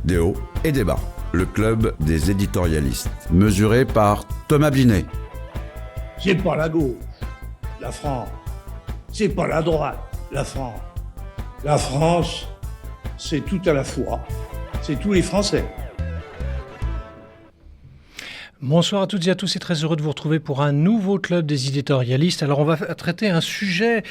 des hauts et des bas. Le club des éditorialistes, mesuré par Thomas Blinet. C'est pas la gauche, la France. C'est pas la droite, la France. La France, c'est tout à la fois. C'est tous les Français. Bonsoir à toutes et à tous, c'est très heureux de vous retrouver pour un nouveau club des éditorialistes. Alors on va traiter un sujet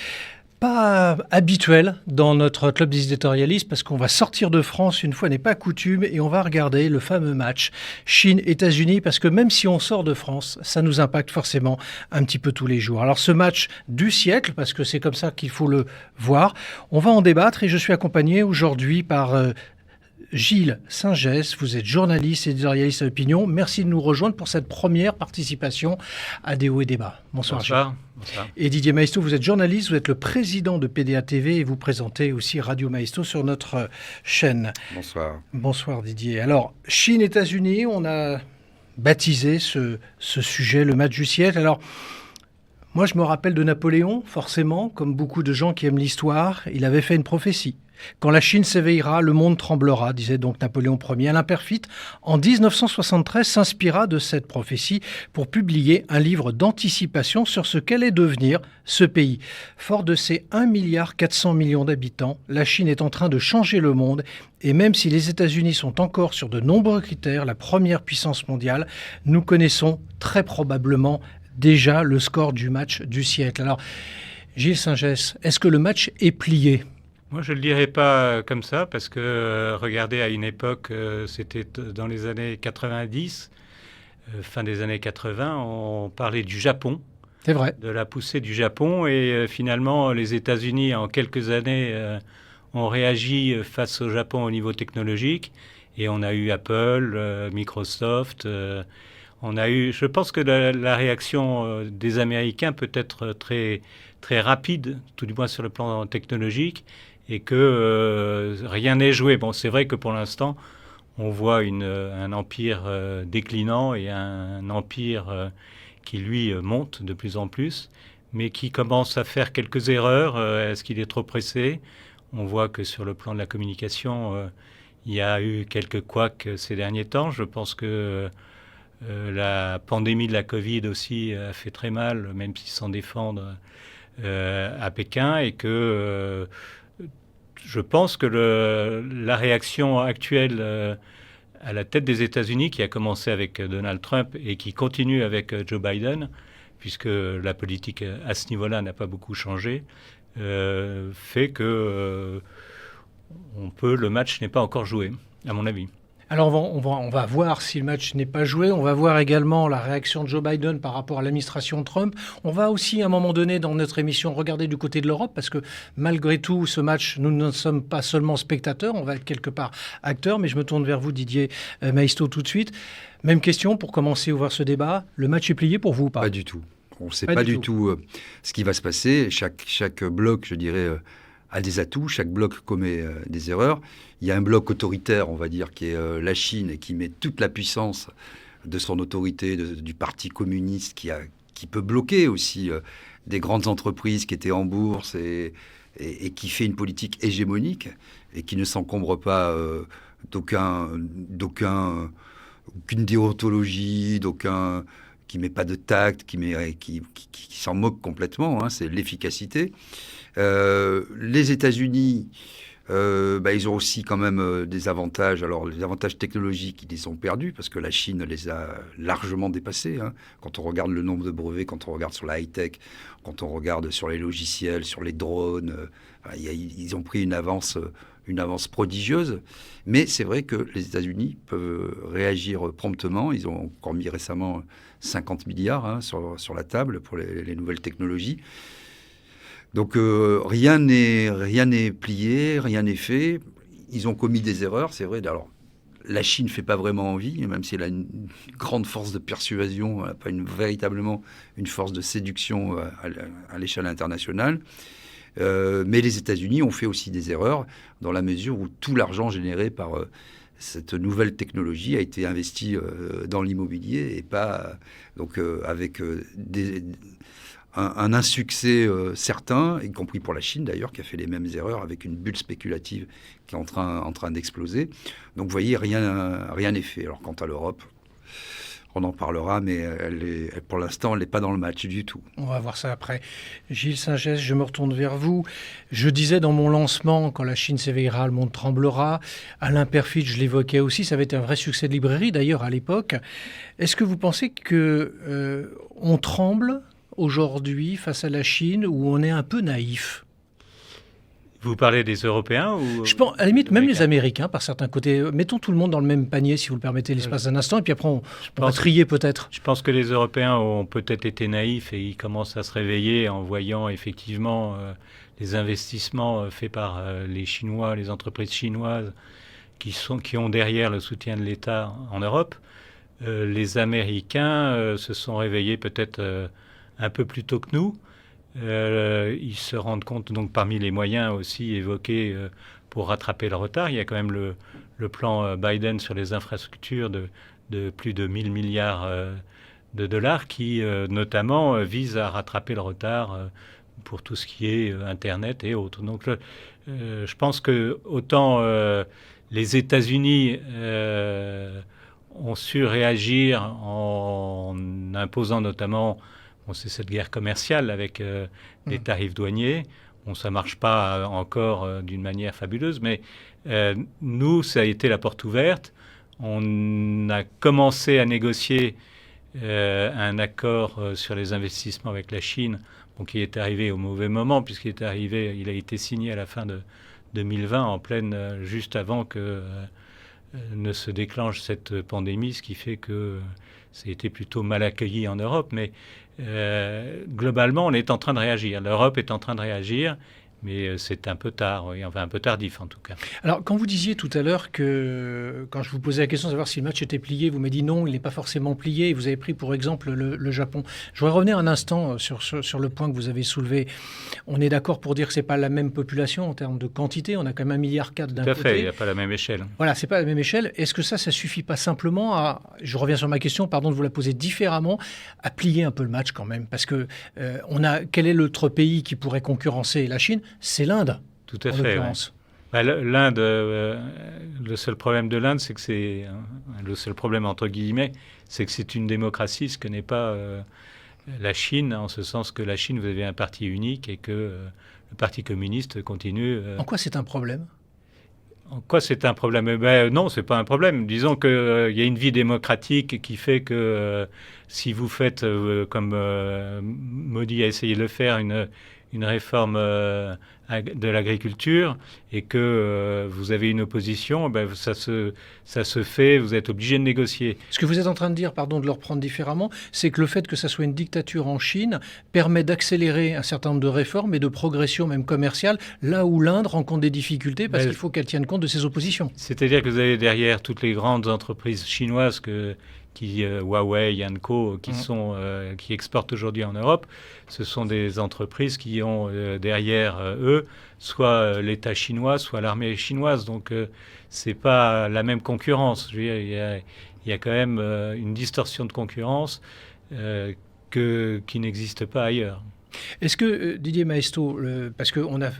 pas habituel dans notre club des éditorialistes parce qu'on va sortir de France une fois n'est pas coutume et on va regarder le fameux match Chine-États-Unis parce que même si on sort de France, ça nous impacte forcément un petit peu tous les jours. Alors ce match du siècle, parce que c'est comme ça qu'il faut le voir, on va en débattre et je suis accompagné aujourd'hui par Gilles Singès, vous êtes journaliste et éditorialiste à l'opinion. Merci de nous rejoindre pour cette première participation à Des hauts et des bas. Bonsoir Gilles. Bonsoir. Et Didier Maisto, vous êtes journaliste, vous êtes le président de PDA TV et vous présentez aussi Radio Maisto sur notre chaîne. Bonsoir. Bonsoir Didier. Alors, Chine-États-Unis, on a baptisé ce sujet le match du siècle. Alors, moi je me rappelle de Napoléon, forcément, comme beaucoup de gens qui aiment l'histoire, il avait fait une prophétie. Quand la Chine s'éveillera, le monde tremblera, disait donc Napoléon Ier. Alain Peyrefitte, en 1973, s'inspira de cette prophétie pour publier un livre d'anticipation sur ce qu'allait devenir ce pays. Fort de ses 1,4 milliard d'habitants, la Chine est en train de changer le monde et même si les États-Unis sont encore sur de nombreux critères la première puissance mondiale, nous connaissons très probablement déjà le score du match du siècle. Alors, Gilles Singès, est-ce que le match est plié ? Moi, je ne le dirais pas comme ça, parce que, regardez, à une époque, c'était dans les années 90, fin des années 80, on parlait du Japon. C'est vrai. De la poussée du Japon, et finalement, les États-Unis, en quelques années, ont réagi face au Japon au niveau technologique, et on a eu Apple, Microsoft, je pense que la réaction des Américains peut être très, très rapide, tout du moins sur le plan technologique, et que rien n'est joué. Bon, c'est vrai que pour l'instant, on voit un empire déclinant et un empire qui, lui, monte de plus en plus, mais qui commence à faire quelques erreurs. Est-ce qu'il est trop pressé ? On voit que sur le plan de la communication, il y a eu quelques couacs ces derniers temps. Je pense que la pandémie de la Covid aussi a fait très mal, même s'ils s'en défendent à Pékin, et que je pense que la réaction actuelle à la tête des États-Unis, qui a commencé avec Donald Trump et qui continue avec Joe Biden, puisque la politique à ce niveau-là n'a pas beaucoup changé, fait que le match n'est pas encore joué, à mon avis. Alors on va voir si le match n'est pas joué, on va voir également la réaction de Joe Biden par rapport à l'administration Trump. On va aussi à un moment donné dans notre émission regarder du côté de l'Europe parce que malgré tout ce match, nous ne sommes pas seulement spectateurs, on va être quelque part acteurs, mais je me tourne vers vous Didier Maisto tout de suite. Même question pour commencer à ouvrir ce débat, le match est plié pour vous ou pas ? Pas du tout. On ne sait pas du tout ce qui va se passer. Chaque bloc, je dirais, a des atouts, chaque bloc commet des erreurs. Il y a un bloc autoritaire, on va dire, qui est la Chine et qui met toute la puissance de son autorité, du parti communiste qui peut bloquer aussi des grandes entreprises qui étaient en bourse et qui fait une politique hégémonique et qui ne s'encombre pas d'aucune déontologie, qui met pas de tact, qui s'en moque complètement. Hein, c'est l'efficacité. Les États-Unis, ils ont aussi quand même des avantages. Alors, les avantages technologiques, ils les ont perdus parce que la Chine les a largement dépassés. Hein. Quand on regarde le nombre de brevets, quand on regarde sur la high-tech, quand on regarde sur les logiciels, sur les drones, ils ont pris une avance prodigieuse. Mais c'est vrai que les États-Unis peuvent réagir promptement. Ils ont encore mis récemment 50 milliards sur la table pour les nouvelles technologies. Donc rien n'est plié, rien n'est fait. Ils ont commis des erreurs, c'est vrai. Alors, la Chine ne fait pas vraiment envie, même si elle a une grande force de persuasion, elle n'a pas véritablement une force de séduction à l'échelle internationale. Mais les États-Unis ont fait aussi des erreurs dans la mesure où tout l'argent généré par cette nouvelle technologie a été investi dans l'immobilier et pas avec un insuccès certain, y compris pour la Chine d'ailleurs, qui a fait les mêmes erreurs avec une bulle spéculative qui est en train d'exploser. Donc vous voyez, rien n'est fait. Alors quant à l'Europe, on en parlera, mais pour l'instant, elle n'est pas dans le match du tout. On va voir ça après. Gilles Singès, je me retourne vers vous. Je disais dans mon lancement, quand la Chine s'éveillera, le monde tremblera. Alain Peyrefitte, je l'évoquais aussi, ça avait été un vrai succès de librairie d'ailleurs à l'époque. Est-ce que vous pensez qu'on tremble aujourd'hui face à la Chine ou on est un peu naïf ? Vous parlez des Européens ou... Je pense, à la limite, même les Américains, par certains côtés. Mettons tout le monde dans le même panier, si vous le permettez, l'espace d'un instant, et puis après, on va trier peut-être. Je pense que les Européens ont peut-être été naïfs et ils commencent à se réveiller en voyant effectivement les investissements faits par les Chinois, les entreprises chinoises qui ont derrière le soutien de l'État en Europe. Les Américains se sont réveillés peut-être un peu plus tôt que nous. Ils se rendent compte, donc parmi les moyens aussi évoqués pour rattraper le retard, il y a quand même le plan Biden sur les infrastructures de plus de 1000 milliards de dollars qui notamment vise à rattraper le retard pour tout ce qui est Internet et autres. Donc je pense que autant les États-Unis ont su réagir en imposant notamment... c'est cette guerre commerciale avec des tarifs douaniers. Bon, ça ne marche pas encore d'une manière fabuleuse, mais nous, ça a été la porte ouverte. On a commencé à négocier un accord sur les investissements avec la Chine, qui est arrivé au mauvais moment, puisqu'il est arrivé, il a été signé à la fin de 2020, juste avant que ne se déclenche cette pandémie, ce qui fait que ça a été plutôt mal accueilli en Europe, mais globalement, on est en train de réagir. L'Europe est en train de réagir, mais c'est un peu tard, un peu tardif en tout cas. Alors, quand vous disiez tout à l'heure que, quand je vous posais la question de savoir si le match était plié, vous m'avez dit non, il n'est pas forcément plié, et vous avez pris pour exemple le Japon. Je voudrais revenir un instant sur le point que vous avez soulevé. On est d'accord pour dire que ce n'est pas la même population en termes de quantité, on a quand même 1,4 milliard d'un côté. Tout à fait, il n'y a pas la même échelle. Voilà, ce n'est pas la même échelle. Est-ce que ça suffit pas simplement à, je reviens sur ma question, pardon de vous la poser différemment, à plier un peu le match quand même? Parce que quel est l'autre pays qui pourrait concurrencer la Chine? C'est l'Inde. Tout à fait. Ouais. L'Inde, le seul problème de l'Inde, c'est que le seul problème entre guillemets, c'est que c'est une démocratie, ce que n'est pas la Chine, en ce sens que la Chine, vous avez un parti unique et que le Parti communiste continue. En quoi c'est un problème? En quoi c'est un problème? Non, c'est pas un problème. Disons qu'il y a une vie démocratique qui fait que si vous faites, comme Modi a essayé de le faire, une réforme de l'agriculture et que vous avez une opposition, ça se fait, vous êtes obligé de négocier. Ce que vous êtes en train de dire, pardon de le reprendre différemment, c'est que le fait que ça soit une dictature en Chine permet d'accélérer un certain nombre de réformes et de progression même commerciale, là où l'Inde rencontre des difficultés parce qu'il faut qu'elle tienne compte de ses oppositions. C'est-à-dire que vous avez derrière toutes les grandes entreprises chinoises Huawei, Yanco, qui exportent aujourd'hui en Europe, ce sont des entreprises qui ont derrière eux soit l'État chinois, soit l'armée chinoise. Donc c'est pas la même concurrence. Je veux dire, il y a quand même une distorsion de concurrence qui n'existe pas ailleurs. Est-ce que Didier Maistot, parce qu'on a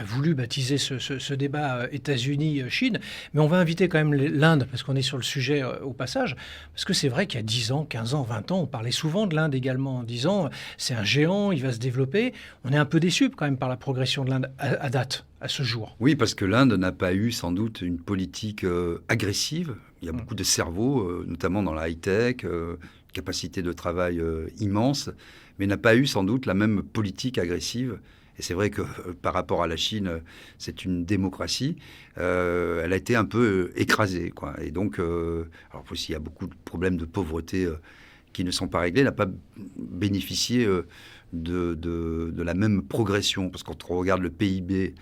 voulu baptiser ce débat États-Unis-Chine, mais on va inviter quand même l'Inde, parce qu'on est sur le sujet au passage, parce que c'est vrai qu'il y a 10 ans, 15 ans, 20 ans, on parlait souvent de l'Inde également, en disant c'est un géant, il va se développer. On est un peu déçus quand même par la progression de l'Inde à date, à ce jour. Oui, parce que l'Inde n'a pas eu sans doute une politique agressive. Il y a beaucoup de cerveaux, notamment dans la high-tech, capacité de travail immense, mais n'a pas eu sans doute la même politique agressive. Et c'est vrai que par rapport à la Chine, c'est une démocratie. Elle a été un peu écrasée, quoi. Et donc, alors aussi, il y a beaucoup de problèmes de pauvreté qui ne sont pas réglés. Elle n'a pas bénéficié de la même progression. Parce que quand on regarde le PIB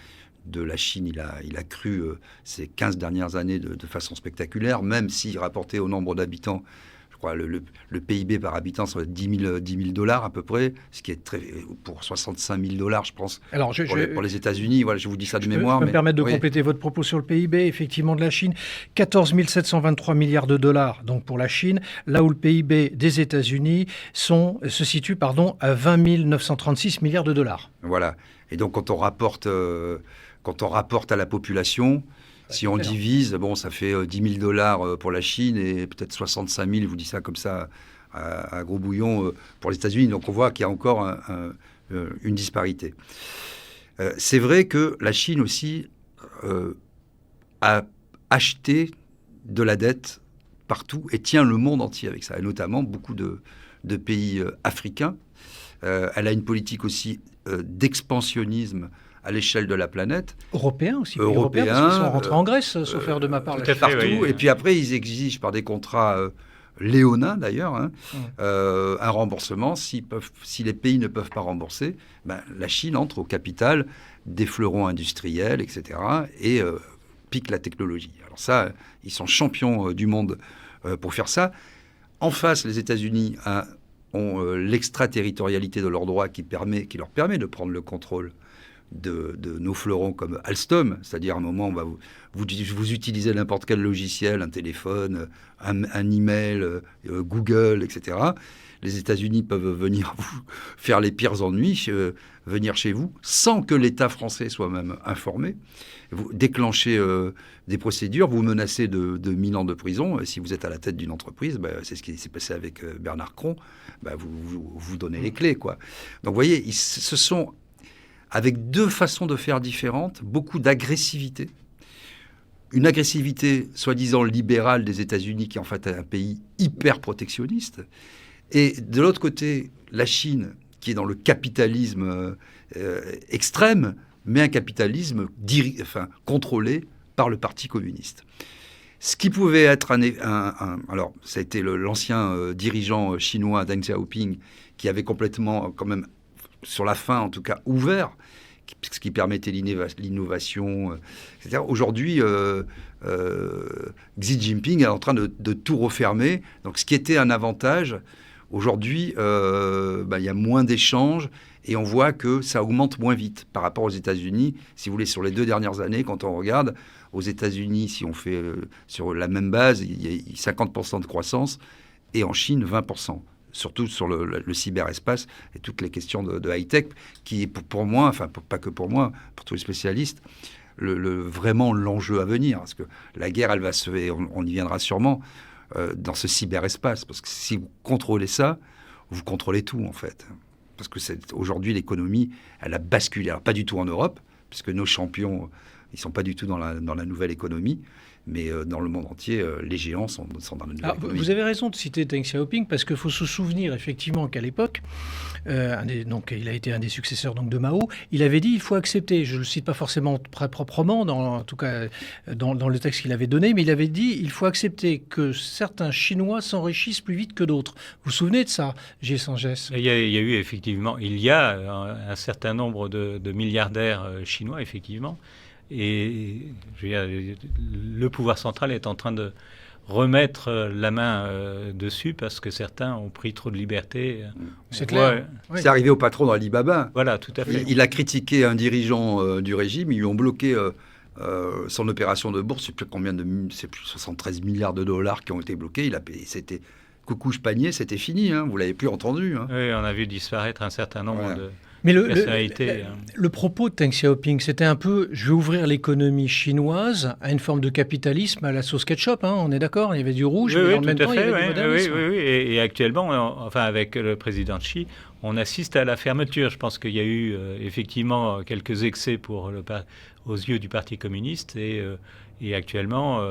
de la Chine, il a cru ces 15 dernières années de façon spectaculaire, même si rapporté au nombre d'habitants, je crois, le PIB par habitant, ça va être 10 000 $ à peu près, ce qui est très, pour 65 000 $, je pense, Alors, pour les États-Unis. Voilà, je vous dis ça de je mémoire. peux me permettre de oui. compléter votre propos sur le PIB, effectivement, de la Chine. 14 723 milliards de dollars, donc pour la Chine, là où le PIB des États-Unis se situe à 20 936 milliards de dollars. Voilà. Et donc, quand on rapporte à la population, si on divise, bon, ça fait 10 000 $ pour la Chine et peut-être 65 000, je vous dis ça comme ça, à gros bouillon, pour les États-Unis. Donc, on voit qu'il y a encore une disparité. C'est vrai que la Chine aussi a acheté de la dette partout et tient le monde entier avec ça, et notamment beaucoup de pays africains. Elle a une politique aussi d'expansionnisme à l'échelle de la planète. Européens aussi. Européens, parce qu'ils sont rentrés en Grèce, sauf erreur de ma part. tout à fait, partout. oui. Et puis après, ils exigent par des contrats léonins d'ailleurs, un remboursement. Si les pays ne peuvent pas rembourser, la Chine entre au capital des fleurons industriels, etc. et pique la technologie. Alors ça, ils sont champions du monde pour faire ça. En face, les États-Unis ont l'extraterritorialité de leur droit qui leur permet de prendre le contrôle de nos fleurons comme Alstom, c'est-à-dire à un moment, vous utilisez n'importe quel logiciel, un téléphone, un email, Google, etc. Les États-Unis peuvent venir vous faire les pires ennuis, venir chez vous, sans que l'État français soit même informé. Vous déclenchez des procédures, vous menacez de 1000 ans de prison. Si vous êtes à la tête d'une entreprise, c'est ce qui s'est passé avec Bernard Cron, vous donnez les clés, quoi. Donc vous voyez, ce sont, avec deux façons de faire différentes, beaucoup d'agressivité. Une agressivité soi-disant libérale des États-Unis qui en fait est un pays hyper protectionniste. Et de l'autre côté, la Chine qui est dans le capitalisme extrême, mais un capitalisme contrôlé par le Parti communiste. Ce qui pouvait être alors, ça a été l'ancien dirigeant chinois Deng Xiaoping qui avait complètement, quand même, sur la fin en tout cas, ouvert, ce qui permettait l'innovation, etc. Aujourd'hui, Xi Jinping est en train de tout refermer. Donc, ce qui était un avantage, aujourd'hui, il y a moins d'échanges et on voit que ça augmente moins vite par rapport aux États-Unis. Si vous voulez, sur les 2 dernières années, quand on regarde, aux États-Unis, si on fait sur la même base, il y a 50% de croissance et en Chine, 20%. Surtout sur le cyberespace et toutes les questions de high-tech, qui est pour moi, pas que pour moi, pour tous les spécialistes, vraiment l'enjeu à venir. Parce que la guerre, elle va on y viendra sûrement, dans ce cyberespace. Parce que si vous contrôlez ça, vous contrôlez tout, en fait. Parce que aujourd'hui, l'économie, elle a basculé. Alors, pas du tout en Europe, puisque nos champions, ils ne sont pas du tout dans la nouvelle économie. Mais dans le monde entier, les géants sont dans la nouvelle économie. Vous avez raison de citer Deng Xiaoping, parce qu'il faut se souvenir effectivement qu'à l'époque, donc, il a été un des successeurs de Mao, il avait dit il faut accepter, je ne le cite pas forcément très proprement, en tout cas dans le texte qu'il avait donné, mais il avait dit il faut accepter que certains Chinois s'enrichissent plus vite que d'autres. Vous vous souvenez de ça, Gilles Sangès ? Il y a eu effectivement, un certain nombre de milliardaires chinois, effectivement. Et je veux dire, le pouvoir central est en train de remettre la main dessus parce que certains ont pris trop de liberté. C'est clair. Oui. C'est arrivé au patron d'Alibaba. Voilà, tout à fait. Il a critiqué un dirigeant du régime, ils lui ont bloqué son opération de bourse, c'est plus 73 milliards de dollars qui ont été bloqués. Il a payé, c'était coucouche panier, c'était fini, vous l'avez plus entendu. Oui, on a vu disparaître un certain nombre de... Mais le propos de Deng Xiaoping, c'était un peu, je vais ouvrir l'économie chinoise à une forme de capitalisme à la sauce ketchup, on est d'accord ? Il y avait du rouge, mais en même temps, il y avait du modernisme. Oui. Et actuellement, avec le président Xi, on assiste à la fermeture. Je pense qu'il y a eu effectivement quelques excès aux yeux du Parti communiste et actuellement,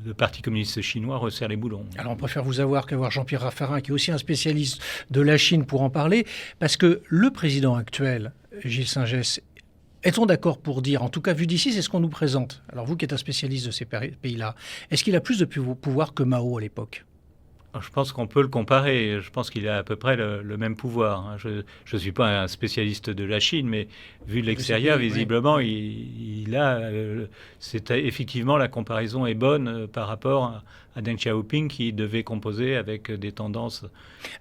le Parti communiste chinois resserre les boulons. Alors, on préfère vous avoir qu'avoir Jean-Pierre Raffarin, qui est aussi un spécialiste de la Chine, pour en parler, parce que le président actuel, Gilles Singès, est-on d'accord pour dire, en tout cas vu d'ici, c'est ce qu'on nous présente. Alors, vous qui êtes un spécialiste de ces pays-là, est-ce qu'il a plus de pouvoir que Mao à l'époque ? Je pense qu'on peut le comparer. Je pense qu'il a à peu près le même pouvoir, hein. Je ne suis pas un spécialiste de la Chine, mais vu de l'extérieur, visiblement, oui. il a... effectivement, la comparaison est bonne par rapport à Deng Xiaoping, qui devait composer avec des tendances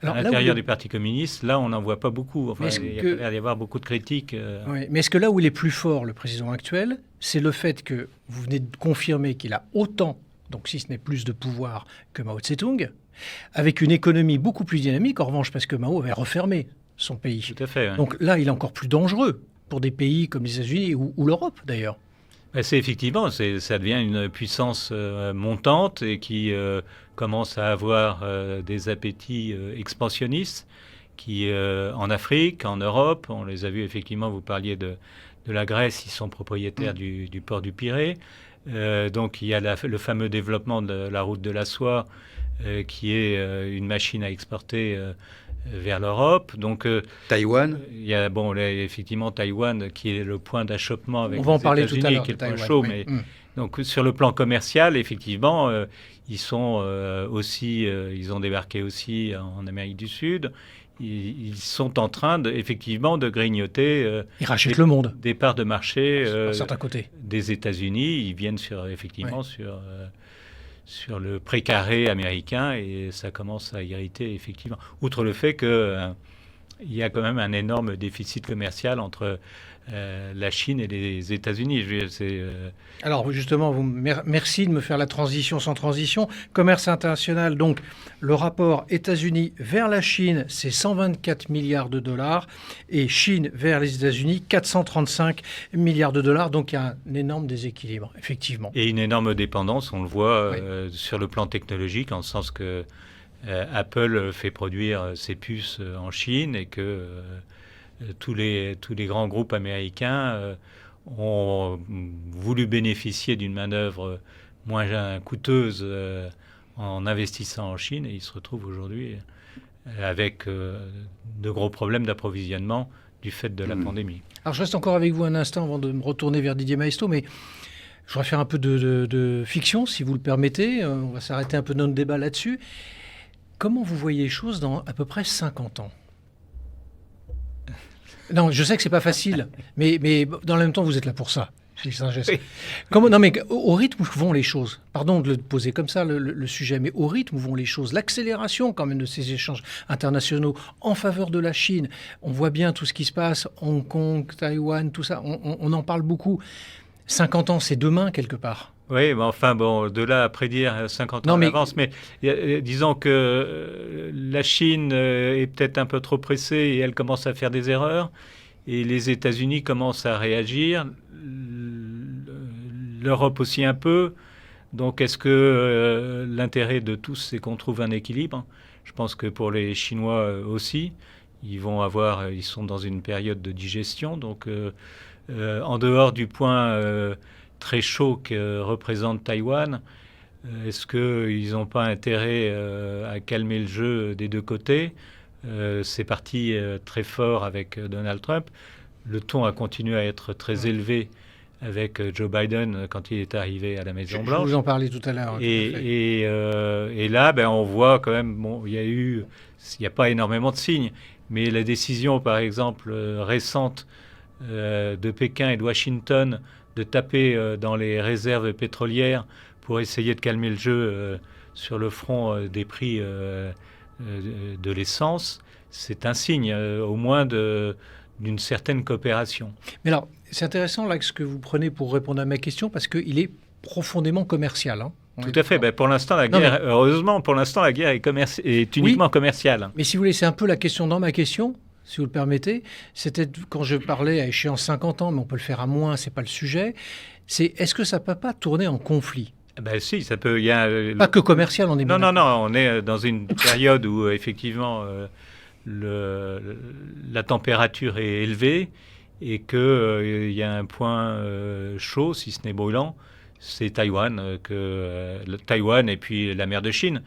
à l'intérieur du Parti communiste. Là, on n'en voit pas beaucoup. Enfin, il y a l'air d'y avoir beaucoup de critiques. Oui, mais est-ce que là où il est plus fort, le président actuel, c'est le fait que vous venez de confirmer qu'il a autant, donc si ce n'est plus de pouvoir que Mao Tse-tung, avec une économie beaucoup plus dynamique, en revanche, parce que Mao avait refermé son pays. Tout à fait. Ouais. Donc là, il est encore plus dangereux pour des pays comme les États-Unis ou l'Europe, d'ailleurs. C'est effectivement, ça devient une puissance montante et qui commence à avoir des appétits expansionnistes qui, en Afrique, en Europe, on les a vus effectivement, vous parliez de la Grèce, ils sont propriétaires du port du Pirée. Donc il y a le fameux développement de la route de la soie, qui est une machine à exporter vers l'Europe. Donc, Taïwan. Il y a effectivement Taïwan qui est le point d'achoppement avec les États-Unis. On va en parler tout à l'heure. Qui est le point chaud, oui. Donc sur le plan commercial, effectivement, ils sont aussi, ils ont débarqué aussi en Amérique du Sud. Ils sont en train effectivement de grignoter ils rachètent le monde. Des parts de marché certains côtés. Des États-Unis. Ils viennent effectivement sur le précaré américain et ça commence à irriter effectivement. Outre le fait qu'il y a quand même un énorme déficit commercial entre la Chine et les États-Unis. Alors justement, merci de me faire la transition sans transition. Commerce international, donc le rapport États-Unis vers la Chine, c'est 124 milliards de dollars et Chine vers les États-Unis, 435 milliards de dollars. Donc il y a un énorme déséquilibre, effectivement. Et une énorme dépendance, on le voit sur le plan technologique, en ce sens que Apple fait produire ses puces en Chine et que tous les grands groupes américains ont voulu bénéficier d'une manœuvre moins coûteuse en investissant en Chine et ils se retrouvent aujourd'hui avec de gros problèmes d'approvisionnement du fait de la pandémie. Alors je reste encore avec vous un instant avant de me retourner vers Didier Maistre, mais je voudrais faire un peu de fiction, si vous le permettez. On va s'arrêter un peu notre débat là-dessus. Comment vous voyez les choses dans à peu près 50 ans ? Non, je sais que c'est pas facile, mais dans le même temps, vous êtes là pour ça. C'est un geste. Oui. Non, mais au rythme où vont les choses, pardon de le poser comme ça, le sujet, mais au rythme où vont les choses, l'accélération quand même de ces échanges internationaux en faveur de la Chine, on voit bien tout ce qui se passe, Hong Kong, Taïwan, tout ça, on en parle beaucoup. 50 ans, c'est demain quelque part. Oui, mais enfin, de là à prédire 50 ans d'avance, mais disons que la Chine est peut-être un peu trop pressée et elle commence à faire des erreurs, et les États-Unis commencent à réagir, l'Europe aussi un peu. Donc est-ce que l'intérêt de tous, c'est qu'on trouve un équilibre ? Je pense que pour les Chinois aussi, ils sont dans une période de digestion, donc en dehors du point très chaud que représente Taïwan, est-ce qu'ils n'ont pas intérêt à calmer le jeu des deux côtés ? C'est parti très fort avec Donald Trump. Le ton a continué à être très élevé avec Joe Biden quand il est arrivé à la Maison-Blanche. Je vous en parlais tout à l'heure. Et là, on voit quand même, il n'y a pas énormément de signes, mais la décision, par exemple, récente de Pékin et de Washington de taper dans les réserves pétrolières pour essayer de calmer le jeu sur le front des prix de l'essence, c'est un signe au moins d'une certaine coopération. Mais alors, c'est intéressant là ce que vous prenez pour répondre à ma question parce qu'il est profondément commercial. Hein. Tout à fait. Pour l'instant, heureusement, pour l'instant, la guerre est uniquement commerciale. Mais si vous voulez, c'est un peu la question dans ma question. Si vous le permettez, c'était quand je parlais à échéance 50 ans, mais on peut le faire à moins, c'est pas le sujet. C'est est-ce que ça peut pas tourner en conflit ? Si, ça peut. Pas que commercial, on est bien. Non, on est dans une période où effectivement la température est élevée et qu'il y a un point chaud, si ce n'est brûlant, c'est Taïwan, Taïwan et puis la mer de Chine,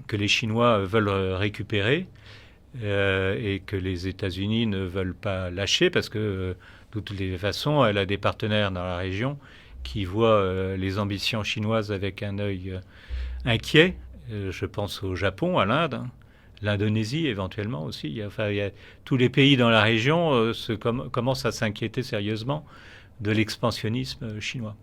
que les Chinois veulent récupérer. Et que les États-Unis ne veulent pas lâcher parce que, de toutes les façons, elle a des partenaires dans la région qui voient les ambitions chinoises avec un œil inquiet. Je pense au Japon, à l'Inde, l'Indonésie éventuellement aussi. Tous les pays dans la région commencent à s'inquiéter sérieusement de l'expansionnisme chinois.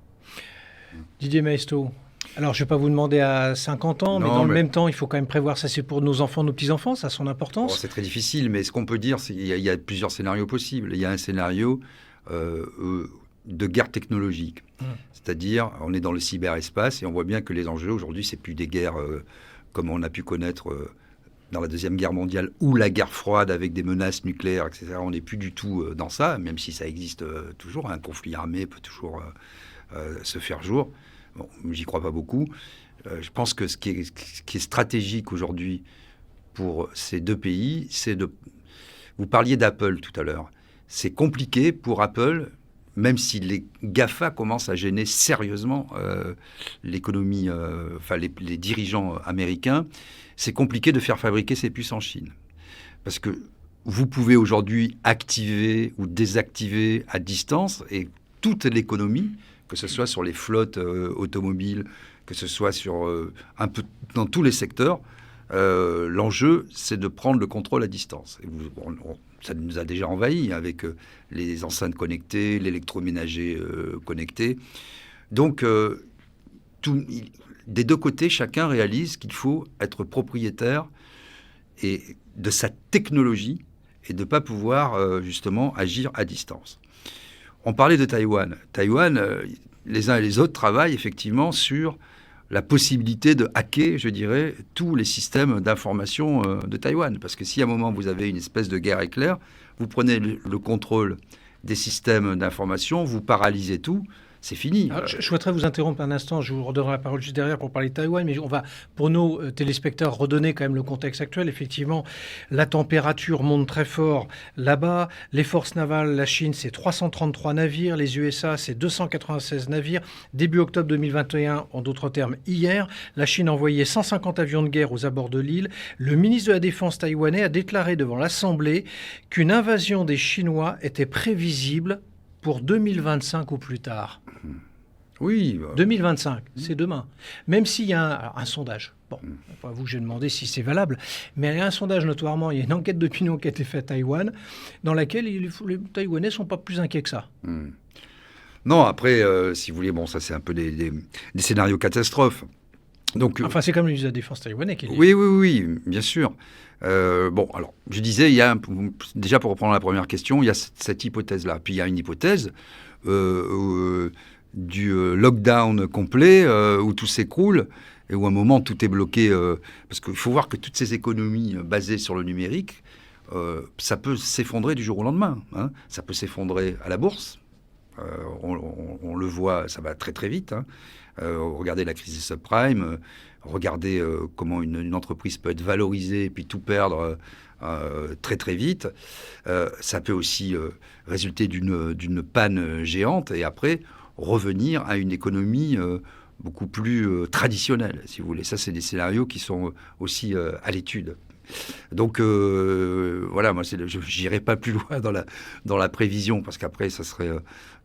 Didier Maistre, alors je ne vais pas vous demander à 50 ans, mais dans le même temps, il faut quand même prévoir, ça c'est pour nos enfants, nos petits-enfants, ça a son importance. C'est très difficile, mais ce qu'on peut dire, c'est qu'il y a plusieurs scénarios possibles. Il y a un scénario de guerre technologique. C'est-à-dire, on est dans le cyberespace et on voit bien que les enjeux aujourd'hui, c'est plus des guerres comme on a pu connaître dans la Deuxième Guerre mondiale ou la guerre froide avec des menaces nucléaires, etc. On n'est plus du tout dans ça, même si ça existe toujours. Un conflit armé peut toujours se faire jour. Bon, j'y crois pas beaucoup. Je pense que ce qui est stratégique aujourd'hui pour ces deux pays, c'est de... Vous parliez d'Apple tout à l'heure. C'est compliqué pour Apple, même si les GAFA commencent à gêner sérieusement l'économie, les dirigeants américains, c'est compliqué de faire fabriquer ces puces en Chine. Parce que vous pouvez aujourd'hui activer ou désactiver à distance et toute l'économie, que ce soit sur les flottes automobiles, que ce soit sur un peu dans tous les secteurs, l'enjeu, c'est de prendre le contrôle à distance. Et ça nous a déjà envahis avec les enceintes connectées, l'électroménager connecté. Donc, des deux côtés, chacun réalise qu'il faut être propriétaire de sa technologie et de ne pas pouvoir justement agir à distance. On parlait de Taïwan. Taïwan, les uns et les autres travaillent effectivement sur la possibilité de hacker, je dirais, tous les systèmes d'information de Taïwan. Parce que si à un moment vous avez une espèce de guerre éclair, vous prenez le contrôle des systèmes d'information, vous paralysez tout, c'est fini. Alors, je souhaiterais vous interrompre un instant, je vous redonnerai la parole juste derrière pour parler de Taïwan, mais on va, pour nos téléspectateurs, redonner quand même le contexte actuel. Effectivement, la température monte très fort là-bas. Les forces navales, la Chine, c'est 333 navires. Les USA, c'est 296 navires. Début octobre 2021, en d'autres termes, hier, la Chine a envoyé 150 avions de guerre aux abords de l'île. Le ministre de la Défense taïwanais a déclaré devant l'Assemblée qu'une invasion des Chinois était prévisible pour 2025 ou plus tard. Oui. 2025, c'est demain. Même s'il y a un sondage. Bon, pas vous, j'ai demandé si c'est valable. Mais il y a un sondage, notoirement, il y a une enquête d'opinion qui a été faite à Taïwan, dans laquelle les Taïwanais ne sont pas plus inquiets que ça. Non, après, si vous voulez, bon, ça c'est un peu des scénarios catastrophes. Donc, enfin, c'est comme le ministre de la Défense taïwanais qui est... Oui, bien sûr. Bon, alors, je disais, déjà pour reprendre la première question, il y a cette hypothèse-là. Puis il y a une hypothèse du lockdown complet où tout s'écroule et où à un moment tout est bloqué. Parce qu'il faut voir que toutes ces économies basées sur le numérique, ça peut s'effondrer du jour au lendemain. Hein. Ça peut s'effondrer à la bourse. On le voit, ça va très très vite. Hein. Regardez la crise des subprimes, regardez comment une entreprise peut être valorisée et puis tout perdre très très vite. Ça peut aussi résulter d'une panne géante et après revenir à une économie beaucoup plus traditionnelle, si vous voulez. Ça, c'est des scénarios qui sont aussi à l'étude. Donc voilà, moi je n'irai pas plus loin dans la prévision parce qu'après ça serait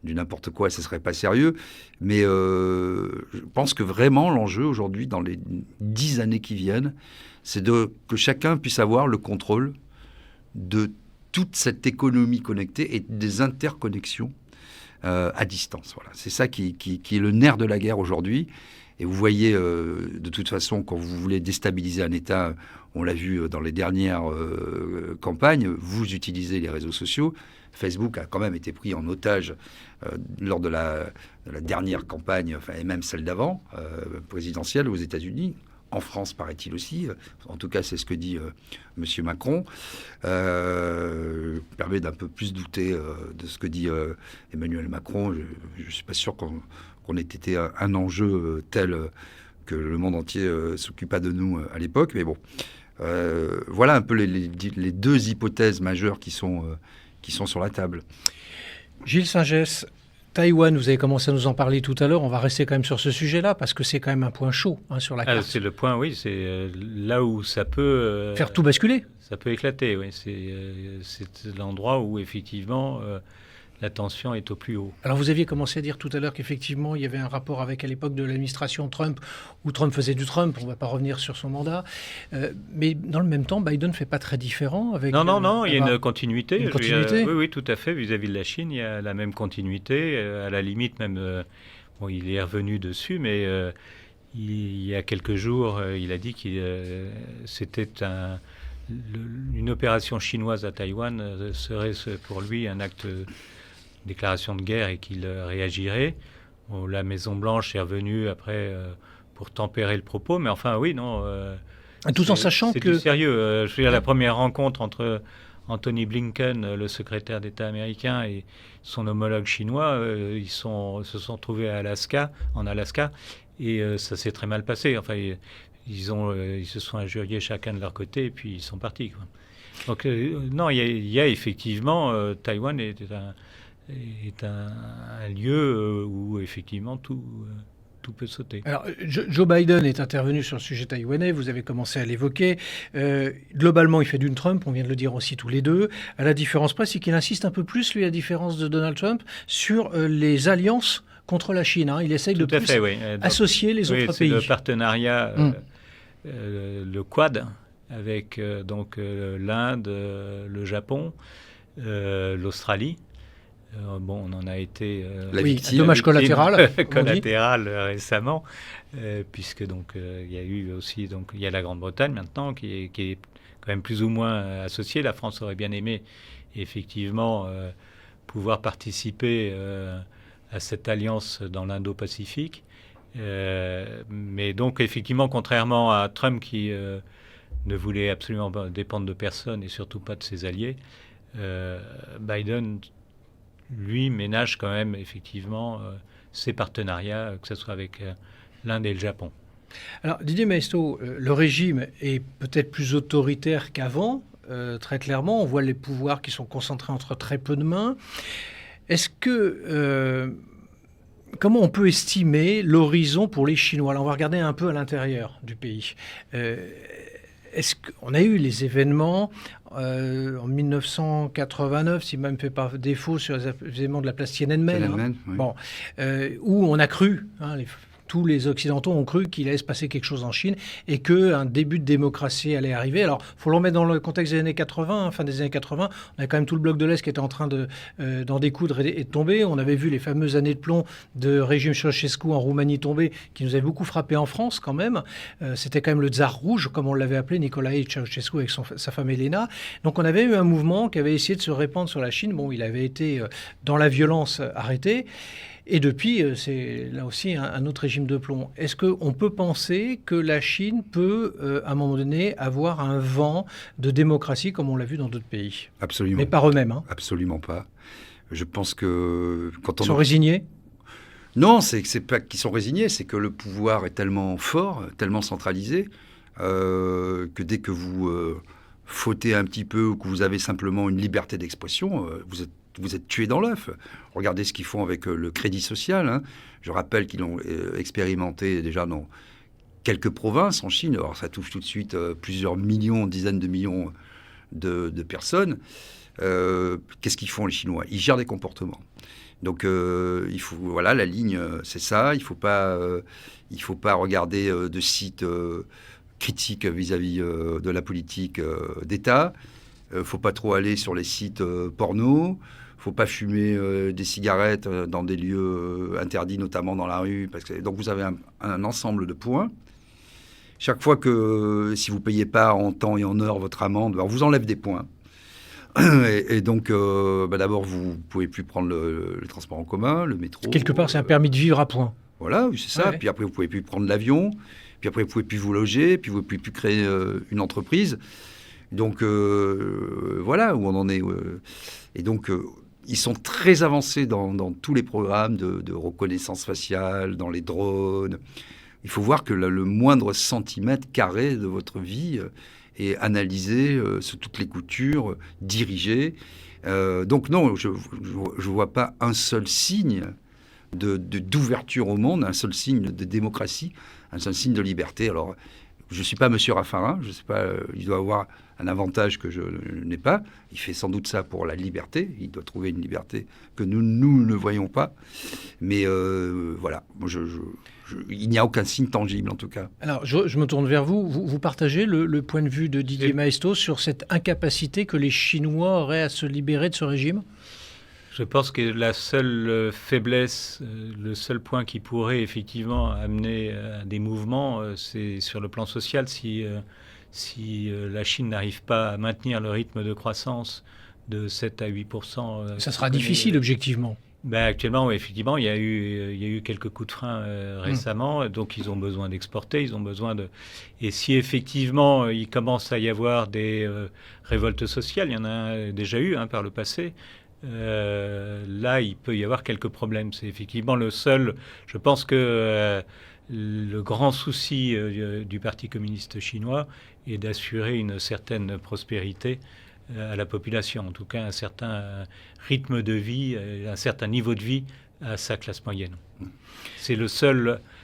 du n'importe quoi, ça serait pas sérieux. Mais je pense que vraiment l'enjeu aujourd'hui dans les 10 années qui viennent, c'est que chacun puisse avoir le contrôle de toute cette économie connectée et des interconnexions à distance. Voilà, c'est ça qui est le nerf de la guerre aujourd'hui. Et vous voyez, de toute façon, quand vous voulez déstabiliser un État, on l'a vu dans les dernières campagnes, vous utilisez les réseaux sociaux. Facebook a quand même été pris en otage lors de la dernière campagne, enfin, et même celle d'avant, présidentielle aux États-Unis. En France, paraît-il aussi. En tout cas, c'est ce que dit M. Macron. Permet d'un peu plus douter de ce que dit Emmanuel Macron. Je ne suis pas sûr qu'on ait été un enjeu tel que le monde entier s'occupa de nous à l'époque. Mais bon, voilà un peu les deux hypothèses majeures qui sont sur la table. Gilles Singès, Taïwan, vous avez commencé à nous en parler tout à l'heure. On va rester quand même sur ce sujet-là parce que c'est quand même un point chaud sur la carte. C'est le point, oui. C'est là où ça peut... faire tout basculer. Ça peut éclater, oui. C'est l'endroit où, effectivement, la tension est au plus haut. Alors vous aviez commencé à dire tout à l'heure qu'effectivement il y avait un rapport avec à l'époque de l'administration Trump, où Trump faisait du Trump, on ne va pas revenir sur son mandat, mais dans le même temps Biden ne fait pas très différent avec... Non, il y a une continuité. Une continuité. Oui, tout à fait, vis-à-vis de la Chine, il y a la même continuité, à la limite même, il est revenu dessus, mais il y a quelques jours, il a dit que c'était une opération chinoise à Taïwan serait pour lui un acte... déclaration de guerre et qu'il réagirait. Bon, la Maison-Blanche est revenue après pour tempérer le propos, mais enfin, oui, non. Tout en sachant que... C'est du sérieux. Je veux dire, la première rencontre entre Anthony Blinken, le secrétaire d'État américain, et son homologue chinois, ils se sont trouvés en Alaska, et ça s'est très mal passé. Enfin, ils se sont injuriés chacun de leur côté, et puis ils sont partis, quoi. Donc, non, il y a effectivement... Taïwan est un lieu où effectivement tout peut sauter. Alors, Joe Biden est intervenu sur le sujet taïwanais, vous avez commencé à l'évoquer. Globalement, il fait d'une Trump, on vient de le dire aussi tous les deux. À la différence près, c'est qu'il insiste un peu plus, lui, à la différence de Donald Trump, sur les alliances contre la Chine. Il essaye de plus associer les autres pays. Le partenariat, le Quad, avec donc l'Inde, le Japon, l'Australie. On en a été dommage collatéral récemment, puisque donc il y a eu aussi il y a la Grande-Bretagne maintenant qui est quand même plus ou moins associée. La France aurait bien aimé effectivement pouvoir participer à cette alliance dans l'Indo-Pacifique, mais donc effectivement contrairement à Trump qui ne voulait absolument pas dépendre de personne et surtout pas de ses alliés, Biden lui ménage quand même effectivement ses partenariats, que ce soit avec l'Inde et le Japon. Alors Didier Maistre, le régime est peut-être plus autoritaire qu'avant, très clairement. On voit les pouvoirs qui sont concentrés entre très peu de mains. Est-ce que... comment on peut estimer l'horizon pour les Chinois? Alors, on va regarder un peu à l'intérieur du pays. Est-ce qu'on a eu les événements en 1989, si même fait pas défaut, sur les événements de la place Tiananmen, oui. Où on a cru, tous les Occidentaux ont cru qu'il allait se passer quelque chose en Chine et qu'un début de démocratie allait arriver. Alors, il faut le remettre dans le contexte des années 80, fin des années 80. On a quand même tout le bloc de l'Est qui était en train d'en découdre et de tomber. On avait vu les fameuses années de plomb de régime Ceausescu en Roumanie tomber, qui nous avait beaucoup frappé en France quand même. C'était quand même le tsar rouge, comme on l'avait appelé, Nicolae Ceausescu avec sa femme Elena. Donc on avait eu un mouvement qui avait essayé de se répandre sur la Chine. Bon, il avait été dans la violence arrêté. Et depuis, c'est là aussi un autre régime de plomb. Est-ce qu'on peut penser que la Chine peut, à un moment donné, avoir un vent de démocratie comme on l'a vu dans d'autres pays? Absolument. Mais par eux-mêmes. Absolument pas. Je pense que quand Ils sont résignés? Non, c'est pas qu'ils sont résignés, c'est que le pouvoir est tellement fort, tellement centralisé, que dès que vous fautez un petit peu ou que vous avez simplement une liberté d'expression, vous êtes tué dans l'œuf. Regardez ce qu'ils font avec le crédit social. Je rappelle qu'ils l'ont expérimenté déjà dans quelques provinces en Chine. Alors ça touche tout de suite plusieurs millions, dizaines de millions de personnes. Qu'est-ce qu'ils font les Chinois? Ils gèrent des comportements. Donc il faut, voilà, la ligne, c'est ça. Il faut pas regarder de sites critiques vis-à-vis de la politique d'État. Faut pas trop aller sur les sites porno. Faut pas fumer des cigarettes dans des lieux interdits, notamment dans la rue. Donc vous avez un ensemble de points. Chaque fois que si vous payez pas en temps et en heure votre amende, on vous enlève des points. Et donc, d'abord, vous pouvez plus prendre le transport en commun, le métro. Quelque part, c'est un permis de vivre à points. Voilà, oui, c'est ça. Ouais. Puis après, vous pouvez plus prendre l'avion. Puis après, vous pouvez plus vous loger. Puis vous pouvez plus créer une entreprise. Donc, voilà où on en est. Et donc, ils sont très avancés dans tous les programmes de reconnaissance faciale, dans les drones. Il faut voir que le moindre centimètre carré de votre vie est analysé sous toutes les coutures, dirigé. Donc non, je ne vois pas un seul signe d'ouverture au monde, un seul signe de démocratie, un seul signe de liberté. Alors, Je ne suis pas Monsieur Raffarin, je sais pas, il doit avoir un avantage que je n'ai pas. Il fait sans doute ça pour la liberté. Il doit trouver une liberté que nous ne voyons pas. Mais voilà, il n'y a aucun signe tangible en tout cas. Alors, je me tourne vers vous. Vous partagez le point de vue de Didier Maistre sur cette incapacité que les Chinois auraient à se libérer de ce régime ? Je pense que la seule faiblesse, le seul point qui pourrait effectivement amener à des mouvements, c'est sur le plan social. Si la Chine n'arrive pas à maintenir le rythme de croissance de 7 à 8%... ça sera difficile, objectivement. Actuellement, effectivement, il y a eu quelques coups de frein récemment, donc ils ont besoin d'exporter, ils ont besoin de... Et si effectivement, il commence à y avoir des révoltes sociales, il y en a déjà eu par le passé, là, il peut y avoir quelques problèmes. C'est effectivement le seul... Je pense que le grand souci du Parti communiste chinois est d'assurer une certaine prospérité à la population, en tout cas un certain rythme de vie, un certain niveau de vie à sa classe moyenne.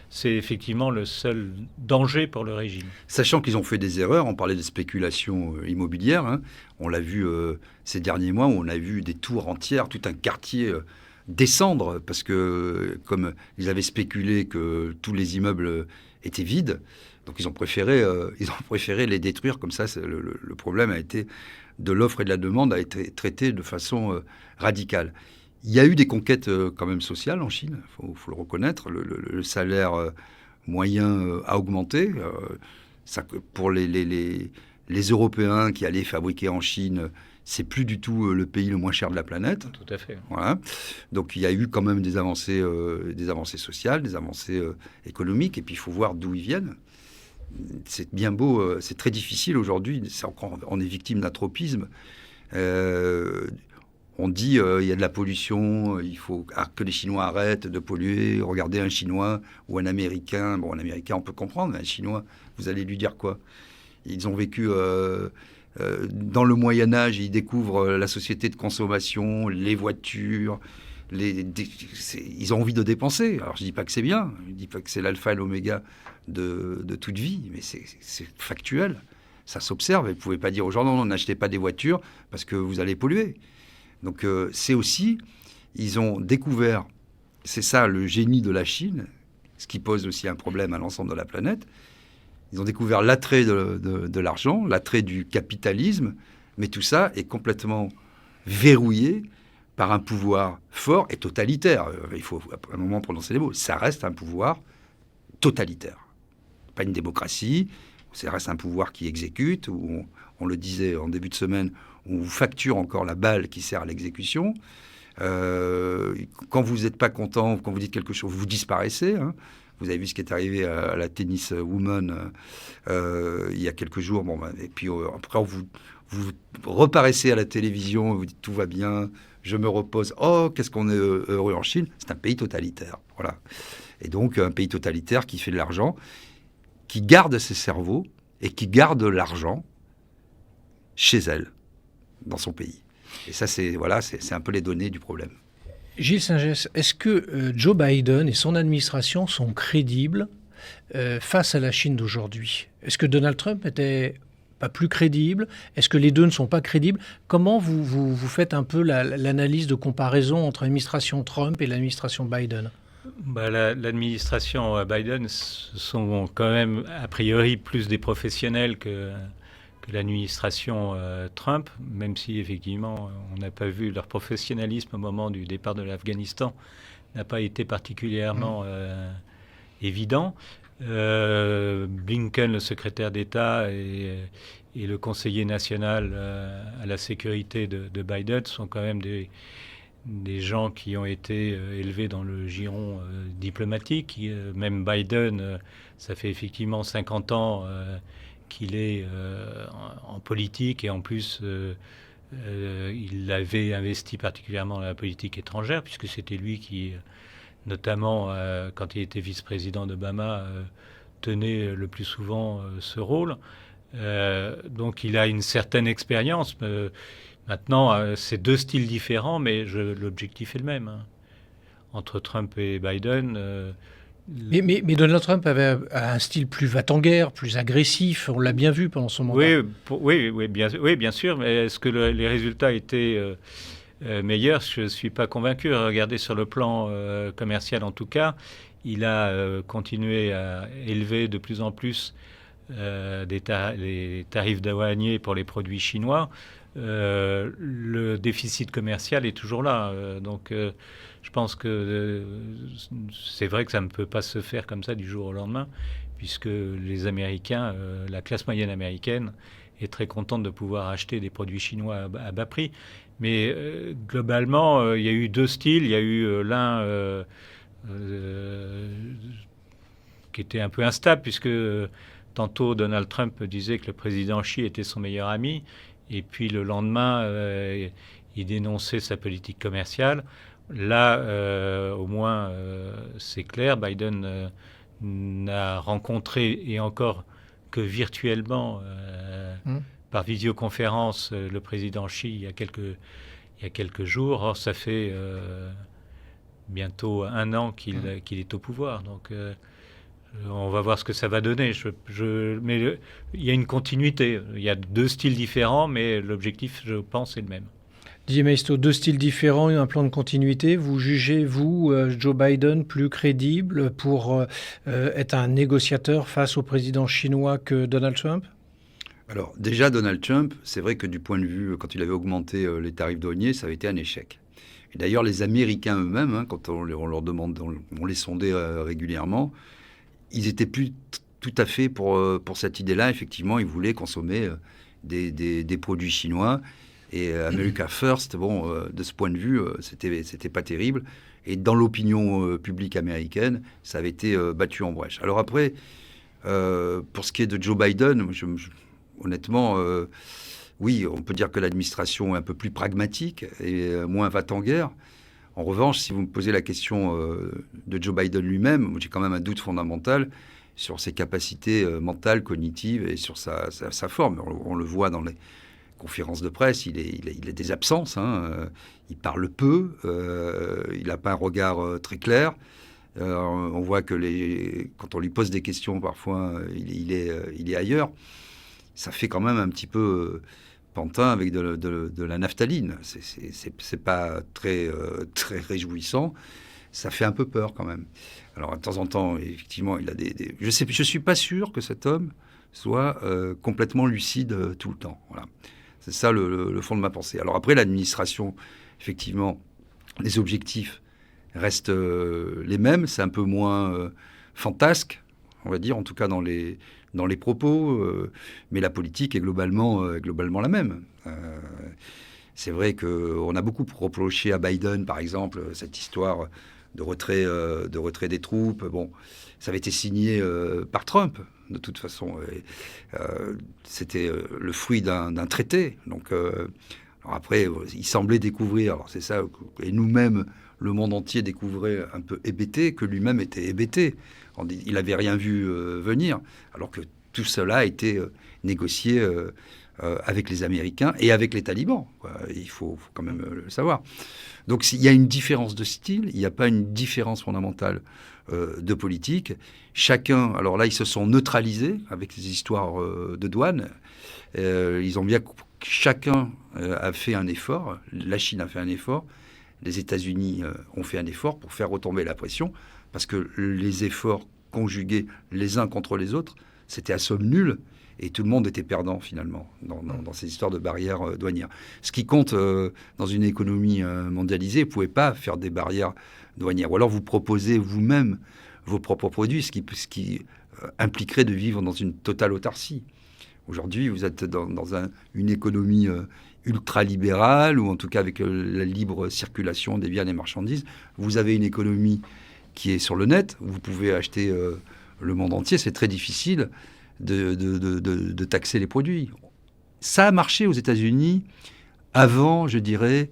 C'est effectivement le seul danger pour le régime. Sachant qu'ils ont fait des erreurs, on parlait de spéculation immobilière, on l'a vu ces derniers mois, où on a vu des tours entières, tout un quartier descendre, parce que comme ils avaient spéculé que tous les immeubles étaient vides, donc ils ont préféré les détruire, comme ça le problème a été de l'offre et de la demande a été traité de façon radicale. Il y a eu des conquêtes quand même sociales en Chine, faut le reconnaître. Le salaire moyen a augmenté. Pour les Européens qui allaient fabriquer en Chine, c'est plus du tout le pays le moins cher de la planète. Tout à fait. Voilà. Donc il y a eu quand même des avancées sociales, des avancées économiques, et puis il faut voir d'où ils viennent. C'est bien beau, c'est très difficile aujourd'hui. On est victime d'un tropisme. On dit il y a de la pollution, il faut que les Chinois arrêtent de polluer. Regardez un Chinois ou un Américain. Bon, un Américain, on peut comprendre, mais un Chinois, vous allez lui dire quoi ? Ils ont vécu dans le Moyen-Âge, ils découvrent la société de consommation, les voitures. Ils ont envie de dépenser. Alors, je ne dis pas que c'est bien, je ne dis pas que c'est l'alpha et l'oméga de toute vie, mais c'est factuel. Ça s'observe. Et vous ne pouvez pas dire aux gens, non, n'achetez pas des voitures parce que vous allez polluer. Donc, c'est aussi, ils ont découvert, c'est ça le génie de la Chine, ce qui pose aussi un problème à l'ensemble de la planète. Ils ont découvert l'attrait de l'argent, l'attrait du capitalisme, mais tout ça est complètement verrouillé par un pouvoir fort et totalitaire. Il faut à un moment prononcer les mots. Ça reste un pouvoir totalitaire. Pas une démocratie, ça reste un pouvoir qui exécute, où on le disait en début de semaine, on vous facture encore la balle qui sert à l'exécution. Quand vous n'êtes pas content, quand vous dites quelque chose, vous disparaissez. Vous avez vu ce qui est arrivé à la tennis woman il y a quelques jours. Et puis après, vous reparaissez à la télévision, vous dites tout va bien, je me repose. Oh, qu'est-ce qu'on est heureux en Chine. C'est un pays totalitaire. Voilà. Et donc, un pays totalitaire qui fait de l'argent, qui garde ses cerveaux et qui garde l'argent chez elle, dans son pays. Et ça, c'est un peu les données du problème. Gilles Singès, est-ce que Joe Biden et son administration sont crédibles face à la Chine d'aujourd'hui ? Est-ce que Donald Trump n'était pas plus crédible ? Est-ce que les deux ne sont pas crédibles ? Comment vous faites un peu l'analyse de comparaison entre l'administration Trump et l'administration Biden ? L'administration Biden sont quand même a priori plus des professionnels que l'administration Trump, même si effectivement on n'a pas vu leur professionnalisme au moment du départ de l'Afghanistan, n'a pas été particulièrement évident. Blinken, le secrétaire d'État, et le conseiller national à la sécurité de Biden sont quand même des gens qui ont été élevés dans le giron diplomatique. Même Biden, ça fait effectivement 50 ans qu'il est en politique, et en plus il avait investi particulièrement dans la politique étrangère, puisque c'était lui qui, notamment quand il était vice-président d'Obama, tenait le plus souvent ce rôle. Donc il a une certaine expérience. Maintenant, c'est deux styles différents, mais l'objectif est le même. Entre Trump et Biden, Mais Donald Trump avait un style plus va-t-en-guerre, plus agressif. On l'a bien vu pendant son mandat. Oui, bien sûr. Mais est-ce que les résultats étaient meilleurs? Je ne suis pas convaincu. Regardez sur le plan commercial, en tout cas, il a continué à élever de plus en plus les tarifs douaniers pour les produits chinois. Le déficit commercial est toujours là. Donc, je pense que c'est vrai que ça ne peut pas se faire comme ça du jour au lendemain, puisque les Américains, la classe moyenne américaine, est très contente de pouvoir acheter des produits chinois à bas prix. Mais globalement, il y a eu deux styles. Il y a eu l'un qui était un peu instable, puisque tantôt Donald Trump disait que le président Xi était son meilleur ami, et puis le lendemain, il dénonçait sa politique commerciale. Là, au moins, c'est clair, Biden n'a rencontré, et encore que virtuellement, par visioconférence, le président Xi il y a quelques jours. Or, ça fait bientôt 1 an qu'il est au pouvoir. Donc, on va voir ce que ça va donner. Mais il y a une continuité. Il y a deux styles différents, mais l'objectif, je pense, est le même. Didier Maisto, deux styles différents, un plan de continuité. Vous jugez, vous, Joe Biden, plus crédible pour être un négociateur face au président chinois que Donald Trump? Alors, déjà, Donald Trump, c'est vrai que du point de vue, quand il avait augmenté les tarifs douaniers, ça avait été un échec. Et d'ailleurs, les Américains eux-mêmes, quand on leur demande, on les sondait régulièrement, ils étaient plus tout à fait pour cette idée-là. Effectivement, ils voulaient consommer des produits chinois. Et America First, de ce point de vue, c'était pas terrible. Et dans l'opinion publique américaine, ça avait été battu en brèche. Alors après, pour ce qui est de Joe Biden, honnêtement, oui, on peut dire que l'administration est un peu plus pragmatique et moins va-t-en-guerre. En revanche, si vous me posez la question de Joe Biden lui-même, j'ai quand même un doute fondamental sur ses capacités mentales, cognitives et sur sa forme. On le voit dans les conférences de presse, il a des absences, il parle peu, il n'a pas un regard très clair. On voit que quand on lui pose des questions, parfois, il est ailleurs. Ça fait quand même un petit peu pantin avec de la naphtaline. C'est pas très réjouissant. Ça fait un peu peur quand même. Alors, de temps en temps, effectivement, il a je suis pas sûr que cet homme soit complètement lucide tout le temps. Voilà. C'est ça le fond de ma pensée. Alors après, l'administration, effectivement, les objectifs restent les mêmes. C'est un peu moins fantasque, on va dire, en tout cas dans les propos. Mais la politique est globalement la même. C'est vrai qu'on a beaucoup reproché à Biden, par exemple, cette histoire de retrait des troupes. Bon, ça avait été signé par Trump, de toute façon. C'était le fruit d'un traité. Donc, alors après, il semblait découvrir, alors c'est ça, et nous-mêmes, le monde entier découvrait un peu hébété, que lui-même était hébété. Il n'avait rien vu venir, alors que tout cela a été négocié avec les Américains et avec les talibans. Il faut quand même le savoir. Donc il y a une différence de style, il n'y a pas une différence fondamentale de politique. Chacun, alors là, ils se sont neutralisés avec ces histoires de douane. Ils ont bien, chacun a fait un effort. La Chine a fait un effort. Les États-Unis ont fait un effort pour faire retomber la pression, parce que les efforts conjugués les uns contre les autres, c'était à somme nulle. Et tout le monde était perdant, finalement, dans ces histoires de barrières douanières. Ce qui compte dans une économie mondialisée, vous ne pouvez pas faire des barrières douanières. Ou alors vous proposez vous-même vos propres produits, ce qui impliquerait de vivre dans une totale autarcie. Aujourd'hui, vous êtes dans une économie ultra-libérale, ou en tout cas avec la libre circulation des biens et des marchandises. Vous avez une économie qui est sur le net, vous pouvez acheter le monde entier, c'est très difficile de taxer les produits. Ça a marché aux États-Unis avant, je dirais,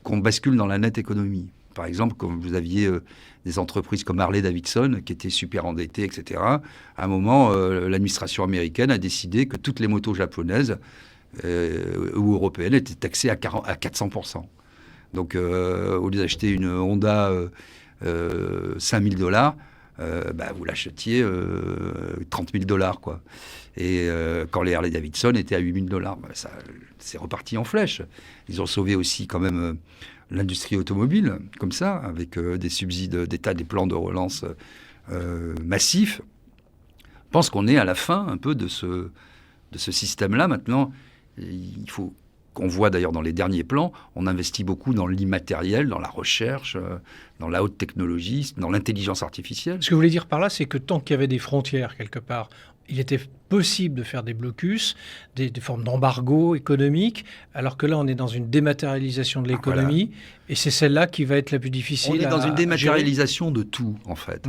qu'on bascule dans la net économie. Par exemple, quand vous aviez des entreprises comme Harley-Davidson qui étaient super endettées, etc. À un moment, l'administration américaine a décidé que toutes les motos japonaises ou européennes étaient taxées à 400%. Donc, au lieu d'acheter une Honda $5 000, vous l'achetiez 30 000 $, quoi. Et quand les Harley Davidson étaient à 8 000 $, ça, c'est reparti en flèche. Ils ont sauvé aussi quand même l'industrie automobile, comme ça, avec des subsides d'État, des plans de relance massifs. Je pense qu'on est à la fin un peu de ce système-là. Maintenant, il faut qu'on voit d'ailleurs dans les derniers plans, on investit beaucoup dans l'immatériel, dans la recherche, dans la haute technologie, dans l'intelligence artificielle. Ce que vous voulez dire par là, c'est que tant qu'il y avait des frontières quelque part, il était possible de faire des blocus, des formes d'embargo économique, alors que là, on est dans une dématérialisation de l'économie, voilà. Et c'est celle-là qui va être la plus difficile à gérer. On est dans une dématérialisation de tout, en fait.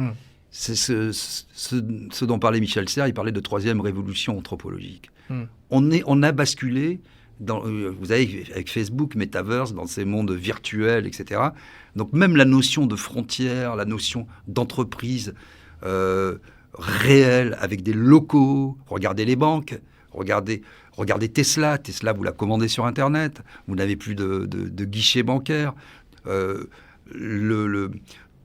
C'est ce dont parlait Michel Serres, il parlait de troisième révolution anthropologique. On a basculé, vous savez, avec Facebook, Metaverse, dans ces mondes virtuels, etc. Donc même la notion de frontière, la notion d'entreprise réelle, avec des locaux, regardez les banques, regardez Tesla. Tesla, vous la commandez sur Internet, vous n'avez plus de guichet bancaire.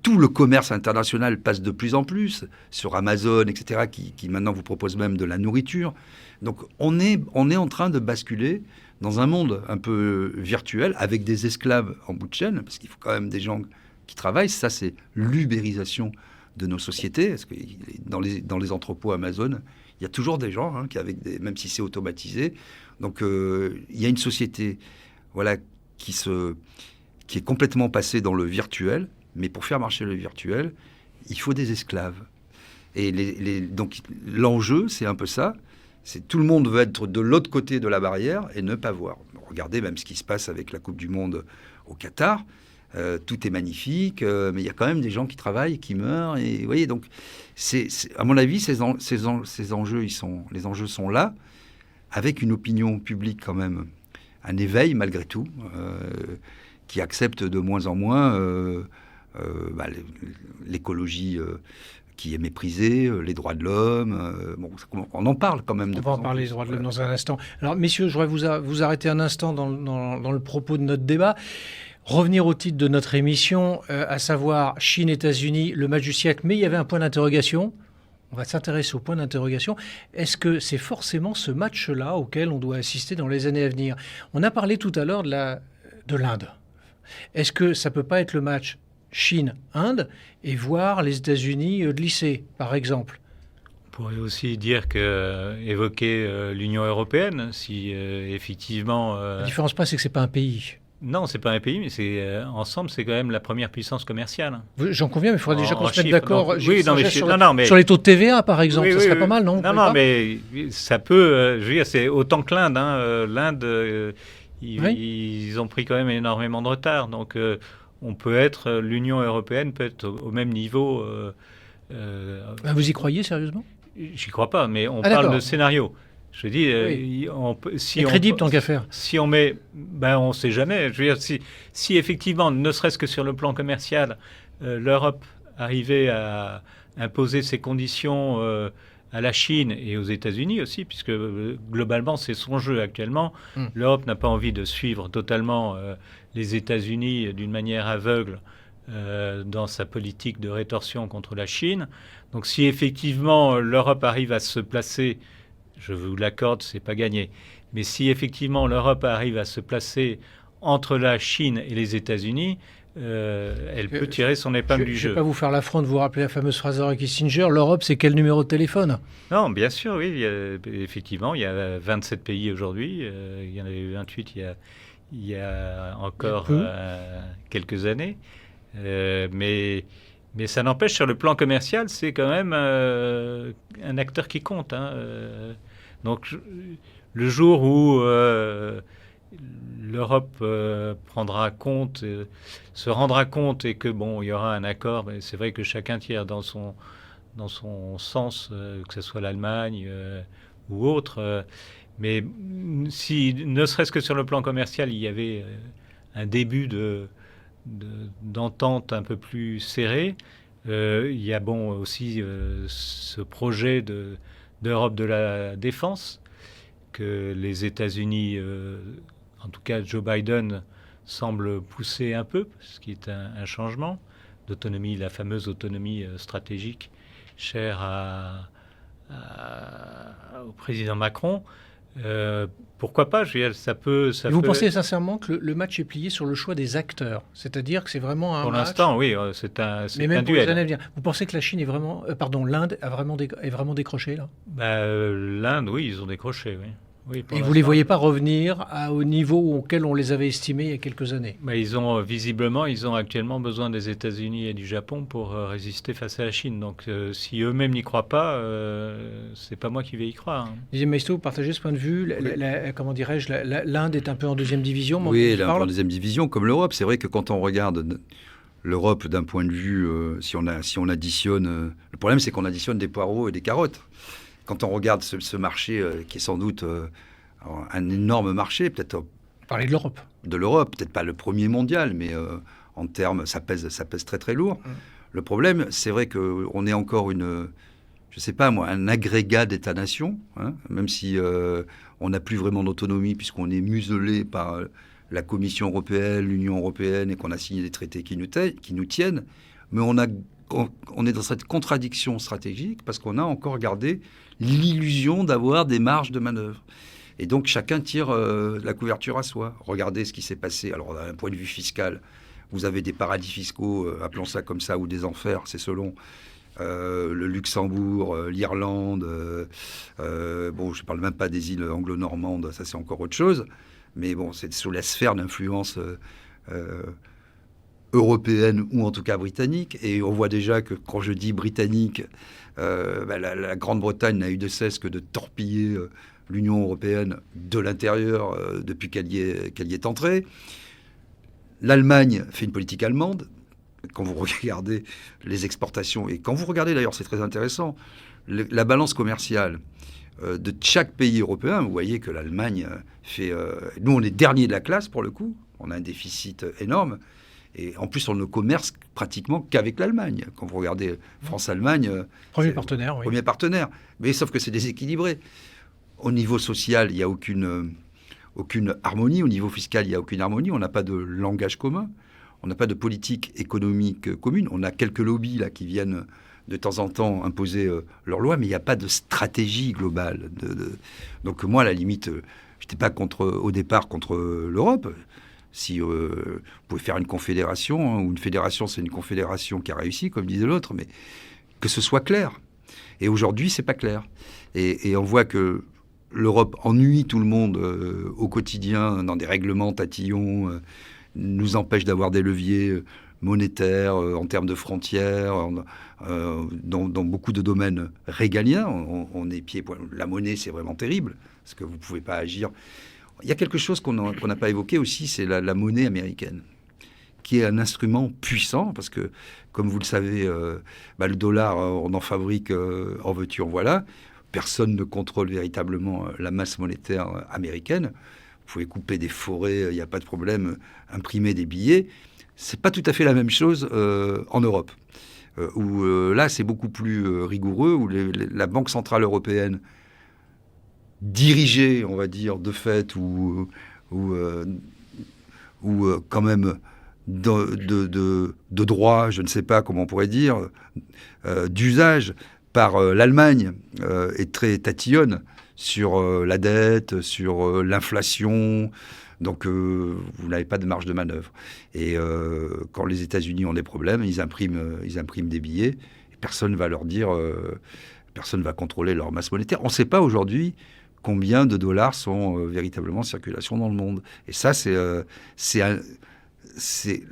Tout le commerce international passe de plus en plus sur Amazon, etc., qui maintenant vous propose même de la nourriture. Donc on est en train de basculer dans un monde un peu virtuel, avec des esclaves en bout de chaîne, parce qu'il faut quand même des gens qui travaillent. Ça, c'est l'ubérisation de nos sociétés. Parce que dans les entrepôts Amazon, il y a toujours des gens, même si c'est automatisé. Donc il y a une société qui est complètement passée dans le virtuel. Mais pour faire marcher le virtuel, il faut des esclaves. Et donc l'enjeu, c'est un peu ça. C'est tout le monde veut être de l'autre côté de la barrière et ne pas voir. Regardez même ce qui se passe avec la Coupe du Monde au Qatar. Tout est magnifique, mais il y a quand même des gens qui travaillent, qui meurent. Et vous voyez, donc, à mon avis, ces enjeux, les enjeux sont là, avec une opinion publique quand même, un éveil malgré tout, qui accepte de moins en moins l'écologie qui est méprisée, les droits de l'homme. On en parle quand même. On va en parler des droits de l'homme dans un instant. Alors, messieurs, je voudrais vous arrêter un instant dans le propos de notre débat. Revenir au titre de notre émission, à savoir Chine, États-Unis, le match du siècle. Mais il y avait un point d'interrogation. On va s'intéresser au point d'interrogation. Est-ce que c'est forcément ce match-là auquel on doit assister dans les années à venir ? On a parlé tout à l'heure de l'Inde. Est-ce que ça ne peut pas être le match Chine-Inde et voir les États-Unis glisser, par exemple? On pourrait aussi dire évoquer l'Union européenne, si effectivement... La différence pas, c'est que ce n'est pas un pays. Non, c'est pas un pays, mais ensemble, c'est quand même la première puissance commerciale. J'en conviens, mais il faudrait déjà qu'on se mette d'accord sur les taux de TVA, par exemple. Ça serait pas mal, non? Non, mais ça peut... je veux dire, c'est autant que l'Inde. L'Inde, ils ont pris quand même énormément de retard. Donc, l'Union européenne peut être au même niveau. Vous y croyez, sérieusement? J'y crois pas, mais on parle de scénario. Je dis, c'est crédible tant qu'à faire. Si on met, on ne sait jamais. Je veux dire, si effectivement, ne serait-ce que sur le plan commercial, l'Europe arrivait à imposer ses conditions à la Chine et aux États-Unis aussi, puisque globalement, c'est son jeu actuellement. L'Europe n'a pas envie de suivre totalement les États-Unis d'une manière aveugle dans sa politique de rétorsion contre la Chine. Donc, si effectivement l'Europe arrive à se placer, je vous l'accorde, c'est pas gagné. Mais si effectivement l'Europe arrive à se placer entre la Chine et les États-Unis, elle peut tirer son épingle du jeu. Je ne vais pas vous faire l'affront de vous rappeler la fameuse phrase d'Henry Kissinger, l'Europe, c'est quel numéro de téléphone? Non, bien sûr, oui. Effectivement, il y a 27 pays aujourd'hui. Il y en avait 28 il y a encore quelques années. Mais ça n'empêche, sur le plan commercial, c'est quand même un acteur qui compte. Donc, le jour où l'Europe se rendra compte et que il y aura un accord, c'est vrai que chacun tire dans son sens, que ce soit l'Allemagne ou autre. Mais si, ne serait-ce que sur le plan commercial, il y avait un début d'entente un peu plus serrée, il y a aussi ce projet d'Europe de la défense que les États-Unis, en tout cas Joe Biden, semble pousser un peu, ce qui est un changement. d'autonomie, la fameuse autonomie stratégique chère au président Macron. Pourquoi pas? Je veux dire, vous pensez sincèrement que le match est plié sur le choix des acteurs? C'est-à-dire que c'est vraiment un pour match... l'instant, oui, c'est un Mais même pour duel. les années à venir. Vous pensez que la Chine est vraiment... l'Inde est vraiment décrochée, là? L'Inde, oui, ils ont décroché, oui. Oui, et vous ne les voyez pas revenir au niveau auquel on les avait estimés il y a quelques années? Ils ont actuellement besoin des États-Unis et du Japon pour résister face à la Chine. Donc, si eux-mêmes n'y croient pas, c'est pas moi qui vais y croire. Didier Maistre, vous partagez ce point de vue? Comment dirais-je, l'Inde est un peu en deuxième division? Oui, elle est en deuxième division, comme l'Europe. C'est vrai que quand on regarde l'Europe d'un point de vue, si on additionne... le problème, c'est qu'on additionne des poireaux et des carottes. Quand on regarde ce marché qui est sans doute un énorme marché, peut-être... Parler de l'Europe. De l'Europe, peut-être pas le premier mondial, mais en termes, ça pèse très très lourd. Le problème, c'est vrai qu'on est encore je sais pas moi, un agrégat d'États-nations, hein, même si on n'a plus vraiment d'autonomie puisqu'on est muselé par la Commission européenne, l'Union européenne et qu'on a signé des traités qui nous tiennent. Mais on est dans cette contradiction stratégique parce qu'on a encore gardé l'illusion d'avoir des marges de manœuvre. Et donc, chacun tire la couverture à soi. Regardez ce qui s'est passé. Alors, d'un point de vue fiscal, vous avez des paradis fiscaux, appelons ça comme ça, ou des enfers, c'est selon le Luxembourg, l'Irlande. Je ne parle même pas des îles anglo-normandes, ça c'est encore autre chose. Mais bon, c'est sous la sphère d'influence européenne ou en tout cas britannique. Et on voit déjà que quand je dis britannique, la Grande-Bretagne n'a eu de cesse que de torpiller l'Union européenne de l'intérieur depuis qu'elle y est entrée. L'Allemagne fait une politique allemande. Quand vous regardez les exportations, et quand vous regardez d'ailleurs, c'est très intéressant, la balance commerciale de chaque pays européen, vous voyez que l'Allemagne fait... nous, on est dernier de la classe pour le coup. On a un déficit énorme. Et en plus, on ne commerce pratiquement qu'avec l'Allemagne. Quand vous regardez France-Allemagne... Premier partenaire, oui. Premier partenaire. Mais sauf que c'est déséquilibré. Au niveau social, il n'y a aucune harmonie. Au niveau fiscal, il n'y a aucune harmonie. On n'a pas de langage commun. On n'a pas de politique économique commune. On a quelques lobbies là, qui viennent de temps en temps imposer leurs lois, mais il n'y a pas de stratégie globale. Donc moi, à la limite, je n'étais pas au départ contre l'Europe. Si vous pouvez faire une confédération, hein, ou une fédération, c'est une confédération qui a réussi, comme disait l'autre, mais que ce soit clair. Et aujourd'hui, c'est pas clair. Et on voit que l'Europe ennuie tout le monde au quotidien dans des règlements tatillons, nous empêche d'avoir des leviers monétaires en termes de frontières, dans beaucoup de domaines régaliens. On est la monnaie, c'est vraiment terrible, parce que vous ne pouvez pas agir. Il y a quelque chose qu'on n'a pas évoqué aussi, c'est la monnaie américaine, qui est un instrument puissant, parce que, comme vous le savez, le dollar, on en fabrique en veux-tu, en voilà. Personne ne contrôle véritablement la masse monétaire américaine. Vous pouvez couper des forêts, il n'y a pas de problème, imprimer des billets. C'est pas tout à fait la même chose en Europe, où là, c'est beaucoup plus rigoureux, où la Banque Centrale Européenne, dirigée, on va dire, de fait, ou quand même de droit, je ne sais pas comment on pourrait dire, d'usage par l'Allemagne, est très tatillonne sur la dette, sur l'inflation. Donc, vous n'avez pas de marge de manœuvre. Et quand les États-Unis ont des problèmes, ils impriment des billets. Et personne ne va leur dire, personne ne va contrôler leur masse monétaire. On ne sait pas aujourd'hui combien de dollars sont véritablement en circulation dans le monde. Et ça,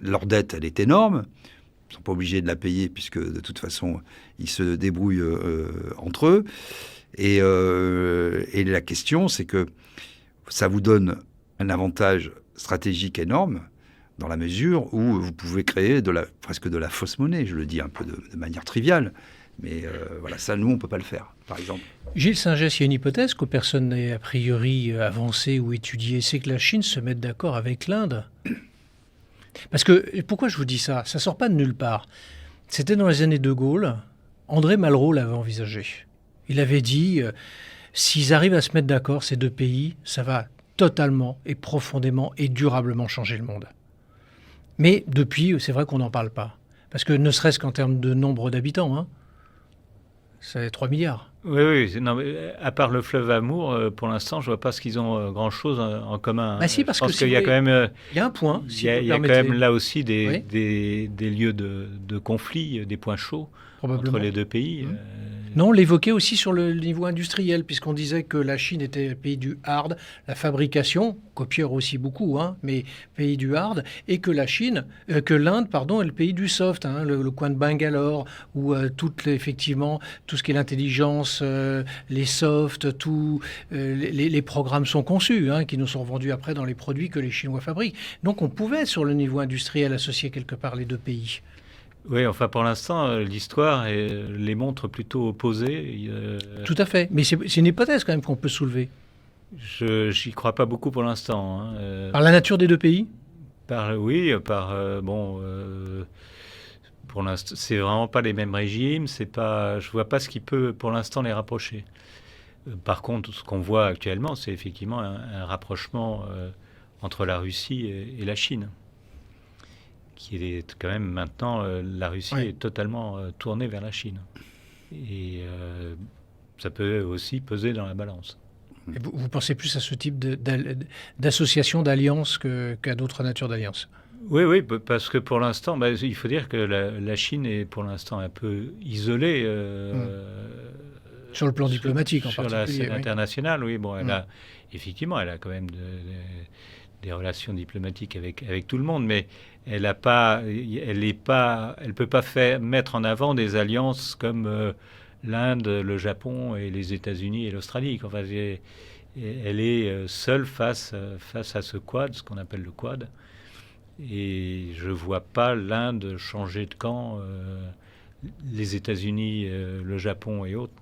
leur dette, elle est énorme. Ils ne sont pas obligés de la payer puisque, de toute façon, ils se débrouillent entre eux. Et la question, c'est que ça vous donne un avantage stratégique énorme dans la mesure où vous pouvez créer presque de la fausse monnaie. Je le dis un peu de manière triviale. Mais voilà, ça, nous, on ne peut pas le faire, par exemple. Gilles Saint-Gest, il y a une hypothèse que personne n'ait a priori avancée ou étudiée, c'est que la Chine se mette d'accord avec l'Inde. Parce que, pourquoi je vous dis ça? Ça ne sort pas de nulle part. C'était dans les années de Gaulle. André Malraux l'avait envisagé. Il avait dit, s'ils arrivent à se mettre d'accord, ces deux pays, ça va totalement et profondément et durablement changer le monde. Mais depuis, c'est vrai qu'on n'en parle pas. Parce que ne serait-ce qu'en termes de nombre d'habitants, hein, c'est 3 milliards. Oui, non, mais à part le fleuve Amour, pour l'instant, je ne vois pas ce qu'ils ont grand-chose en commun. Bah si, parce je pense que qu'il y a quand même... Il y a un point, Il si y a, vous il y a quand permettez. même là aussi des Oui. lieux de conflit, des points chauds Probablement. entre les deux pays. Non, on l'évoquait aussi sur le niveau industriel, puisqu'on disait que la Chine était le pays du hard, la fabrication, copieur aussi beaucoup, hein, mais pays du hard, et que l'Inde, pardon, est le pays du soft, hein, le coin de Bangalore, où effectivement, tout ce qui est l'intelligence, les softs, les programmes sont conçus, hein, qui nous sont vendus après dans les produits que les Chinois fabriquent. Donc on pouvait, sur le niveau industriel, associer quelque part les deux pays. Oui, enfin pour l'instant, l'histoire les montre plutôt opposés. Tout à fait. Mais c'est une hypothèse quand même qu'on peut soulever. J'y crois pas beaucoup pour l'instant. Hein. Par la nature des deux pays ? Pour l'instant, c'est vraiment pas les mêmes régimes. Je vois pas ce qui peut pour l'instant les rapprocher. Par contre, ce qu'on voit actuellement, c'est effectivement un rapprochement entre la Russie et la Chine. Qui est quand même maintenant, la Russie est totalement tournée vers la Chine. Et ça peut aussi peser dans la balance. Et vous pensez plus à ce type d'association, d'alliance qu'à d'autres natures d'alliances ? Oui, parce que pour l'instant, il faut dire que la Chine est pour l'instant un peu isolée. Sur le plan diplomatique, en particulier. Sur la scène internationale, oui. Bon, elle a quand même des relations diplomatiques avec tout le monde, mais elle peut pas mettre en avant des alliances comme l'Inde, le Japon et les États-Unis et l'Australie. Enfin, elle est seule face à ce quad, ce qu'on appelle le quad. Et je vois pas l'Inde changer de camp, les États-Unis, le Japon et autres.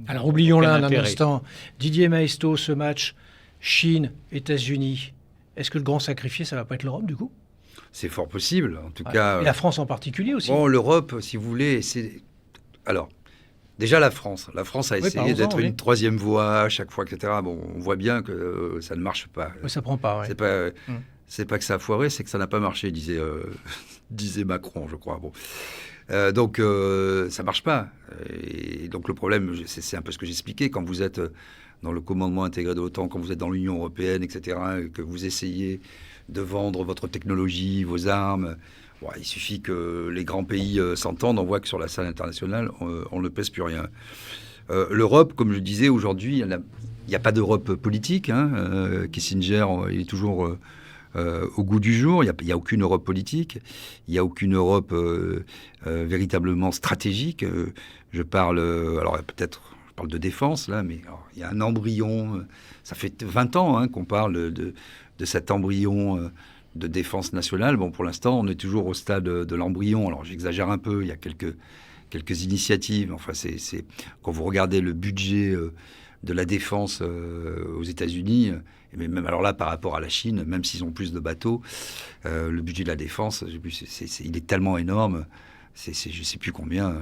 Alors oublions l'Inde un instant. Didier Maistre, ce match Chine-États-Unis. Est-ce que le grand sacrifié, ça ne va pas être l'Europe, du coup ? C'est fort possible, en tout cas. Et la France en particulier aussi. Bon, l'Europe, si vous voulez, c'est... Alors, déjà la France. La France a essayé d'être une troisième voie à chaque fois, etc. Bon, on voit bien que ça ne marche pas. Oui, ça ne prend pas, oui. C'est pas que ça a foiré, c'est que ça n'a pas marché, disait Macron, je crois. Bon. Donc, ça ne marche pas. Et donc, le problème, c'est un peu ce que j'expliquais, quand vous êtes dans le commandement intégré de l'OTAN, quand vous êtes dans l'Union européenne, etc., et que vous essayez de vendre votre technologie, vos armes, il suffit que les grands pays s'entendent, on voit que sur la scène internationale, on ne pèse plus rien. L'Europe, comme je disais, aujourd'hui, il n'y a pas d'Europe politique. Hein. Kissinger, il est toujours au goût du jour. Il n'y a aucune Europe politique. Il n'y a aucune Europe véritablement stratégique. Je parle de défense, là, mais alors, il y a un embryon. Ça fait 20 ans qu'on parle de cet embryon de défense nationale. Bon, pour l'instant, on est toujours au stade de l'embryon. Alors, j'exagère un peu. Il y a quelques initiatives. Enfin, c'est quand vous regardez le budget de la défense aux États-Unis, mais même alors là, par rapport à la Chine, même s'ils ont plus de bateaux, le budget de la défense, il est tellement énorme. Je ne sais plus combien,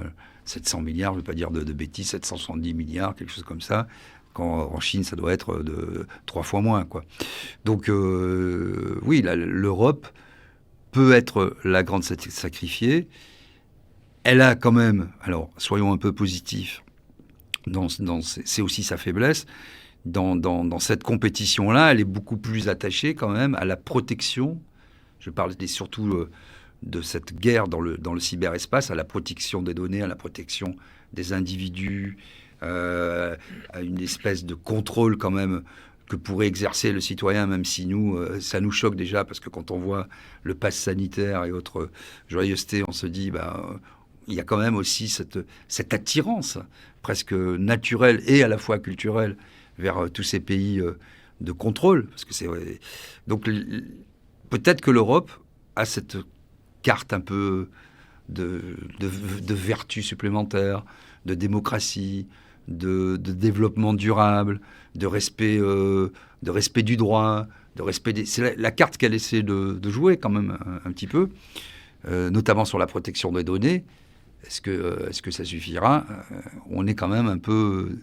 700 milliards, je ne vais pas dire de bêtises, 770 milliards, quelque chose comme ça. Quand en Chine, ça doit être de 3 fois moins, quoi. Donc, oui, l'Europe peut être la grande sacrifiée. Elle a quand même, alors soyons un peu positifs, c'est aussi sa faiblesse, dans cette compétition-là, elle est beaucoup plus attachée quand même à la protection. Je parle surtout de cette guerre dans le cyberespace, à la protection des données, à la protection des individus, à une espèce de contrôle quand même que pourrait exercer le citoyen, même si ça nous choque déjà, parce que quand on voit le pass sanitaire et autres joyeusetés, on se dit, il y a quand même aussi cette attirance presque naturelle et à la fois culturelle vers tous ces pays de contrôle. Parce que donc, peut-être que l'Europe a cette carte un peu de vertu supplémentaire, de démocratie, de développement durable, de respect du droit, c'est la carte qu'elle essaie de jouer quand même un petit peu, notamment sur la protection des données. Est-ce que ça suffira ? On est quand même un peu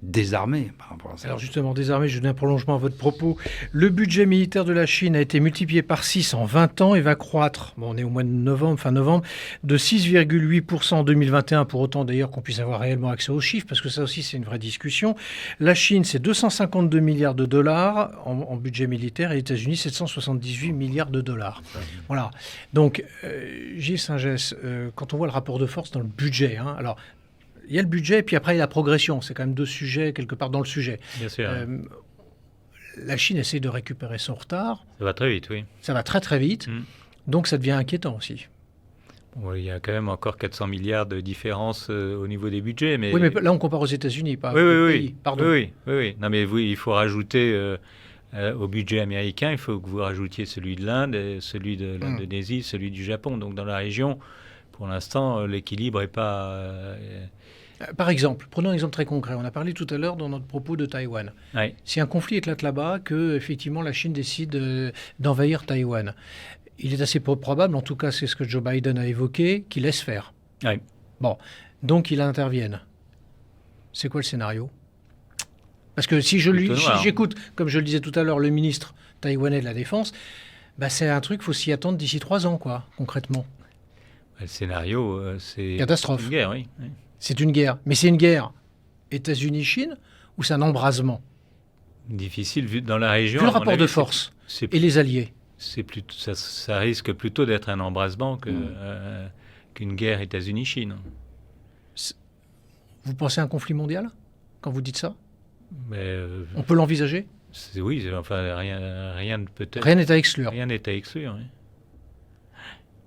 désarmés par rapport à ça. Alors justement, désarmé, je donne un prolongement à votre propos. Le budget militaire de la Chine a été multiplié par 6 en 20 ans et va croître, bon, on est au mois de novembre, fin novembre, de 6,8% en 2021, pour autant d'ailleurs qu'on puisse avoir réellement accès aux chiffres, parce que ça aussi c'est une vraie discussion. La Chine, c'est 252 milliards de dollars en budget militaire et les États-Unis, 778 milliards de dollars. Voilà. Donc, Gilles Singès, quand on voit le rapport de force dans le budget, alors... Il y a le budget et puis après il y a la progression. C'est quand même deux sujets quelque part dans le sujet. Bien sûr. La Chine essaie de récupérer son retard. Ça va très vite, oui. Ça va très très vite. Donc ça devient inquiétant aussi. Bon, il y a quand même encore 400 milliards de différence au niveau des budgets. Mais... Oui, mais là on compare aux États-Unis, pas aux pays. Pardon. Oui. Non, mais il faut rajouter au budget américain, il faut que vous rajoutiez celui de l'Inde, celui de l'Indonésie, celui du Japon. Donc dans la région, pour l'instant, l'équilibre n'est pas... Par exemple, prenons un exemple très concret. On a parlé tout à l'heure dans notre propos de Taïwan. Oui. Si un conflit éclate là-bas, que effectivement la Chine décide d'envahir Taïwan, il est assez probable, en tout cas c'est ce que Joe Biden a évoqué, qu'il laisse faire. Oui. Bon, donc il intervienne. C'est quoi le scénario ? Parce que si j'écoute, comme je le disais tout à l'heure, le ministre taïwanais de la Défense, c'est un truc, il faut s'y attendre d'ici 3 ans, quoi, concrètement. Le scénario, c'est... Catastrophe. Une guerre, oui. C'est une guerre. Mais c'est une guerre États-Unis-Chine ou c'est un embrasement ? Difficile vu dans la région. Vu le rapport de force et les alliés. Ça risque plutôt d'être un embrasement qu'une guerre États-Unis-Chine. Vous pensez à un conflit mondial quand vous dites ça ? Mais, on peut l'envisager ? Oui, enfin rien de peut-être. Rien n'est à exclure. Rien n'est à exclure. Oui.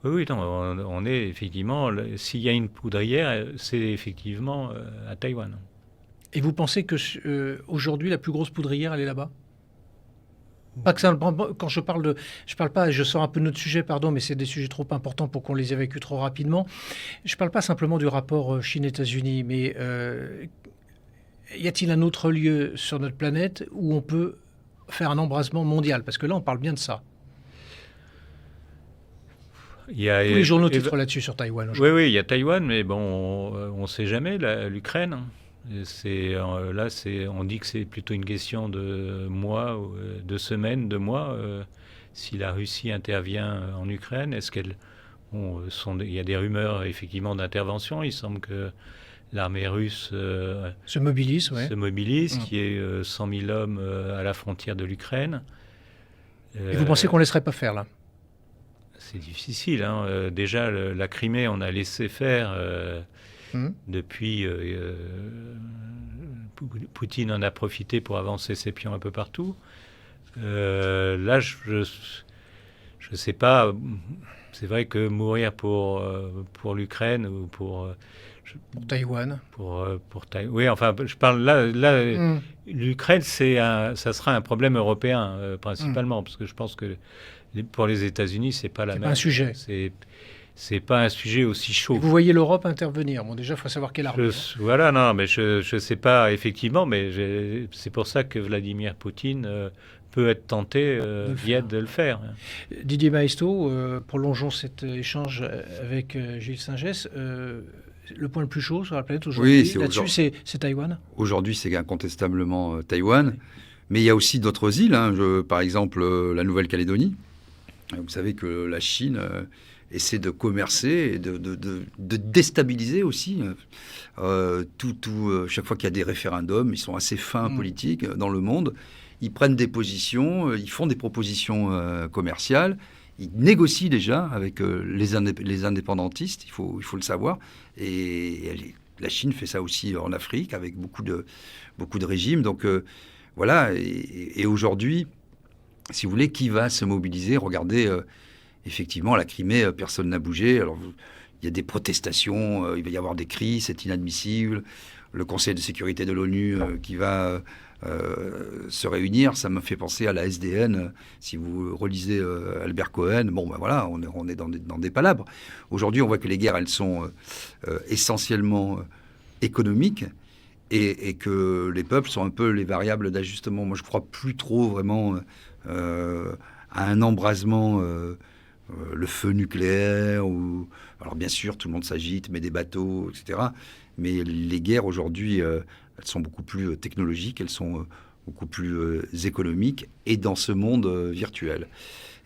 Oui, non, on est effectivement... S'il y a une poudrière, c'est effectivement à Taïwan. Et vous pensez que aujourd'hui, la plus grosse poudrière, elle est là-bas ? Pas que ça, quand je parle de... Je parle pas, je sors un peu de notre sujet, pardon, mais c'est des sujets trop importants pour qu'on les évacue trop rapidement. Je parle pas simplement du rapport Chine-États-Unis, mais y a-t-il un autre lieu sur notre planète où on peut faire un embrasement mondial ? Parce que là, on parle bien de ça. Tous les journaux titrent là-dessus sur Taïwan. Oui, il y a Taïwan, mais bon, on ne sait jamais, l'Ukraine. On dit que c'est plutôt une question de mois, de semaines, de mois. Si la Russie intervient en Ukraine, il y a des rumeurs effectivement d'intervention. Il semble que l'armée russe se mobilise, qui est 100 000 hommes à la frontière de l'Ukraine. Et vous pensez qu'on ne laisserait pas faire là ? C'est difficile. Déjà, la Crimée, on a laissé faire depuis. Poutine en a profité pour avancer ses pions un peu partout. Là, je ne sais pas. C'est vrai que mourir pour l'Ukraine ou pour Taïwan. Oui, enfin, je parle là. L'Ukraine, ça sera un problème européen principalement, parce que je pense que pour les États-Unis, c'est pas la même. C'est pas un sujet. C'est pas un sujet aussi chaud. Et vous voyez l'Europe intervenir. Bon, déjà, il faut savoir quelle armée. Voilà, non, mais je sais pas effectivement, mais c'est pour ça que Vladimir Poutine peut être tenté de le faire. Didier Maistot, prolongeons cet échange avec Gilles Singès. Le point le plus chaud sur la planète aujourd'hui, là-dessus, c'est Taïwan. Aujourd'hui, c'est incontestablement Taïwan. Oui. Mais il y a aussi d'autres îles, par exemple la Nouvelle-Calédonie. Vous savez que la Chine essaie de commercer et de déstabiliser aussi. Chaque fois qu'il y a des référendums, ils sont assez fins politiques dans le monde. Ils prennent des positions, ils font des propositions commerciales. Ils négocient déjà avec les indépendantistes, il faut le savoir. Et la Chine fait ça aussi en Afrique avec beaucoup de régimes. Donc voilà. Et aujourd'hui, si vous voulez, qui va se mobiliser ? Regardez, effectivement, la Crimée, personne n'a bougé. Alors, il y a des protestations, il va y avoir des cris, c'est inadmissible. Le Conseil de sécurité de l'ONU qui va se réunir, ça me fait penser à la SDN. Si vous relisez Albert Cohen, voilà, on est dans des palabres. Aujourd'hui, on voit que les guerres, elles sont essentiellement économiques et que les peuples sont un peu les variables d'ajustement. Moi, je ne crois plus trop vraiment à un embrasement, le feu nucléaire. Alors, bien sûr, tout le monde s'agite, met des bateaux, etc. Mais les guerres, aujourd'hui, elles sont beaucoup plus technologiques, elles sont beaucoup plus économiques, et dans ce monde virtuel.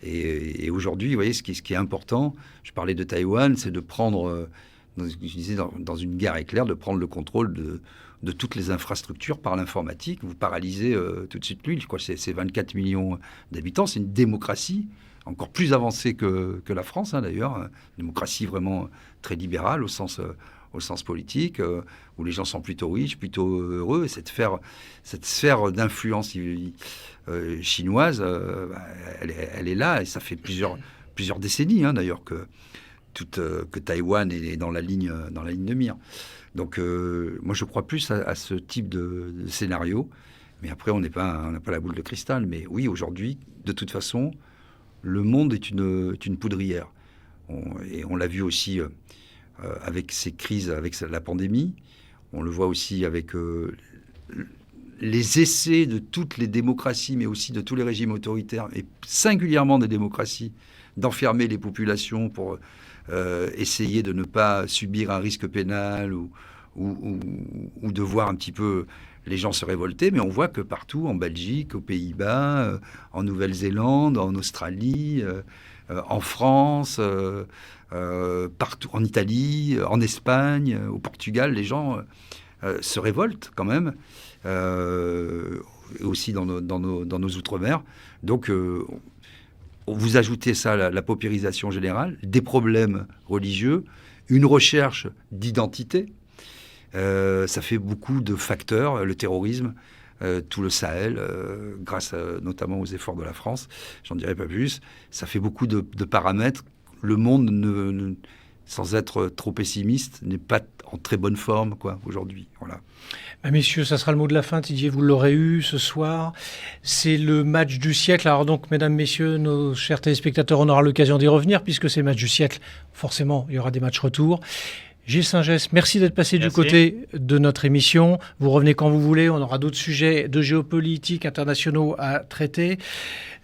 Et aujourd'hui, vous voyez, ce qui est important, je parlais de Taïwan, c'est de prendre, je disais, dans une guerre éclair, de prendre le contrôle de toutes les infrastructures par l'informatique. Vous paralysez tout de suite l'île. Je crois que c'est 24 millions d'habitants. C'est une démocratie encore plus avancée que la France, d'ailleurs. Une démocratie vraiment très libérale au sens politique, où les gens sont plutôt riches, plutôt heureux. Et cette sphère d'influence chinoise, elle est là, et ça fait plusieurs décennies, d'ailleurs, que Taïwan est dans la ligne de mire. Donc, moi, je crois plus à ce type de scénario. Mais après, on n'a pas la boule de cristal. Mais oui, aujourd'hui, de toute façon, le monde est une poudrière. Et on l'a vu aussi avec ces crises, avec la pandémie. On le voit aussi avec les essais de toutes les démocraties, mais aussi de tous les régimes autoritaires, et singulièrement des démocraties, d'enfermer les populations pour essayer de ne pas subir un risque pénal ou de voir un petit peu les gens se révolter. Mais on voit que partout, en Belgique, aux Pays-Bas, en Nouvelle-Zélande, en Australie, en France, partout, en Italie, en Espagne, au Portugal, les gens se révoltent quand même, aussi dans nos outre-mer. Donc, vous ajoutez ça, la paupérisation générale, des problèmes religieux, une recherche d'identité. Ça fait beaucoup de facteurs, le terrorisme, tout le Sahel, grâce notamment aux efforts de la France, j'en dirai pas plus. Ça fait beaucoup de paramètres. Le monde, sans être trop pessimiste, n'est pas en très bonne forme, aujourd'hui. Voilà. Messieurs, ça sera le mot de la fin. Didier, vous l'aurez eu ce soir. C'est le match du siècle. Alors donc, mesdames, messieurs, nos chers téléspectateurs, on aura l'occasion d'y revenir puisque c'est le match du siècle. Forcément, il y aura des matchs retour. Gilles Singès, merci d'être passé du côté de notre émission. Vous revenez quand vous voulez. On aura d'autres sujets de géopolitique internationaux à traiter.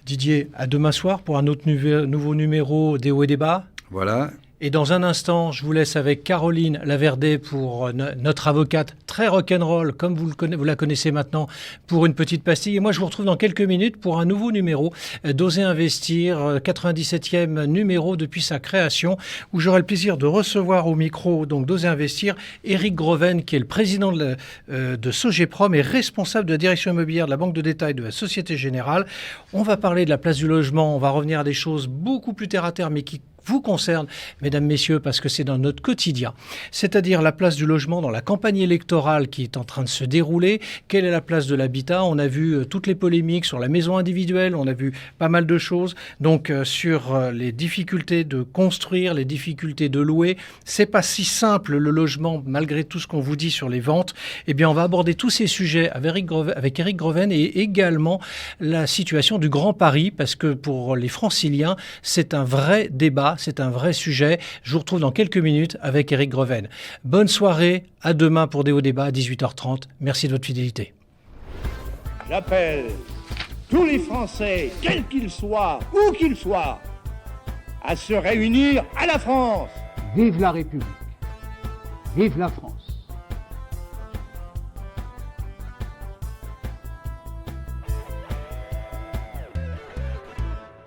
Didier, à demain soir pour un autre nouveau numéro des hauts et des bas. Voilà. Et dans un instant, je vous laisse avec Caroline Laverdé pour notre avocate très rock'n'roll, comme vous la connaissez maintenant, pour une petite pastille. Et moi, je vous retrouve dans quelques minutes pour un nouveau numéro d'Oser Investir, 97e numéro depuis sa création, où j'aurai le plaisir de recevoir au micro donc d'Oser Investir Éric Groven, qui est le président de Sogeprom et responsable de la direction immobilière de la Banque de détail de la Société Générale. On va parler de la place du logement, on va revenir à des choses beaucoup plus terre à terre, mais qui vous concerne, mesdames, messieurs, parce que c'est dans notre quotidien. C'est-à-dire la place du logement dans la campagne électorale qui est en train de se dérouler. Quelle est la place de l'habitat ? On a vu toutes les polémiques sur la maison individuelle, on a vu pas mal de choses. Donc sur les difficultés de construire, les difficultés de louer. C'est pas si simple le logement, malgré tout ce qu'on vous dit sur les ventes. Eh bien, on va aborder tous ces sujets avec Éric Groven et également la situation du Grand Paris, parce que pour les franciliens, c'est un vrai débat. C'est un vrai sujet. Je vous retrouve dans quelques minutes avec Éric Groven. Bonne soirée, à demain pour des hauts débats à 18h30. Merci de votre fidélité. J'appelle tous les Français, quels qu'ils soient, où qu'ils soient, à se réunir à la France. Vive la République. Vive la France.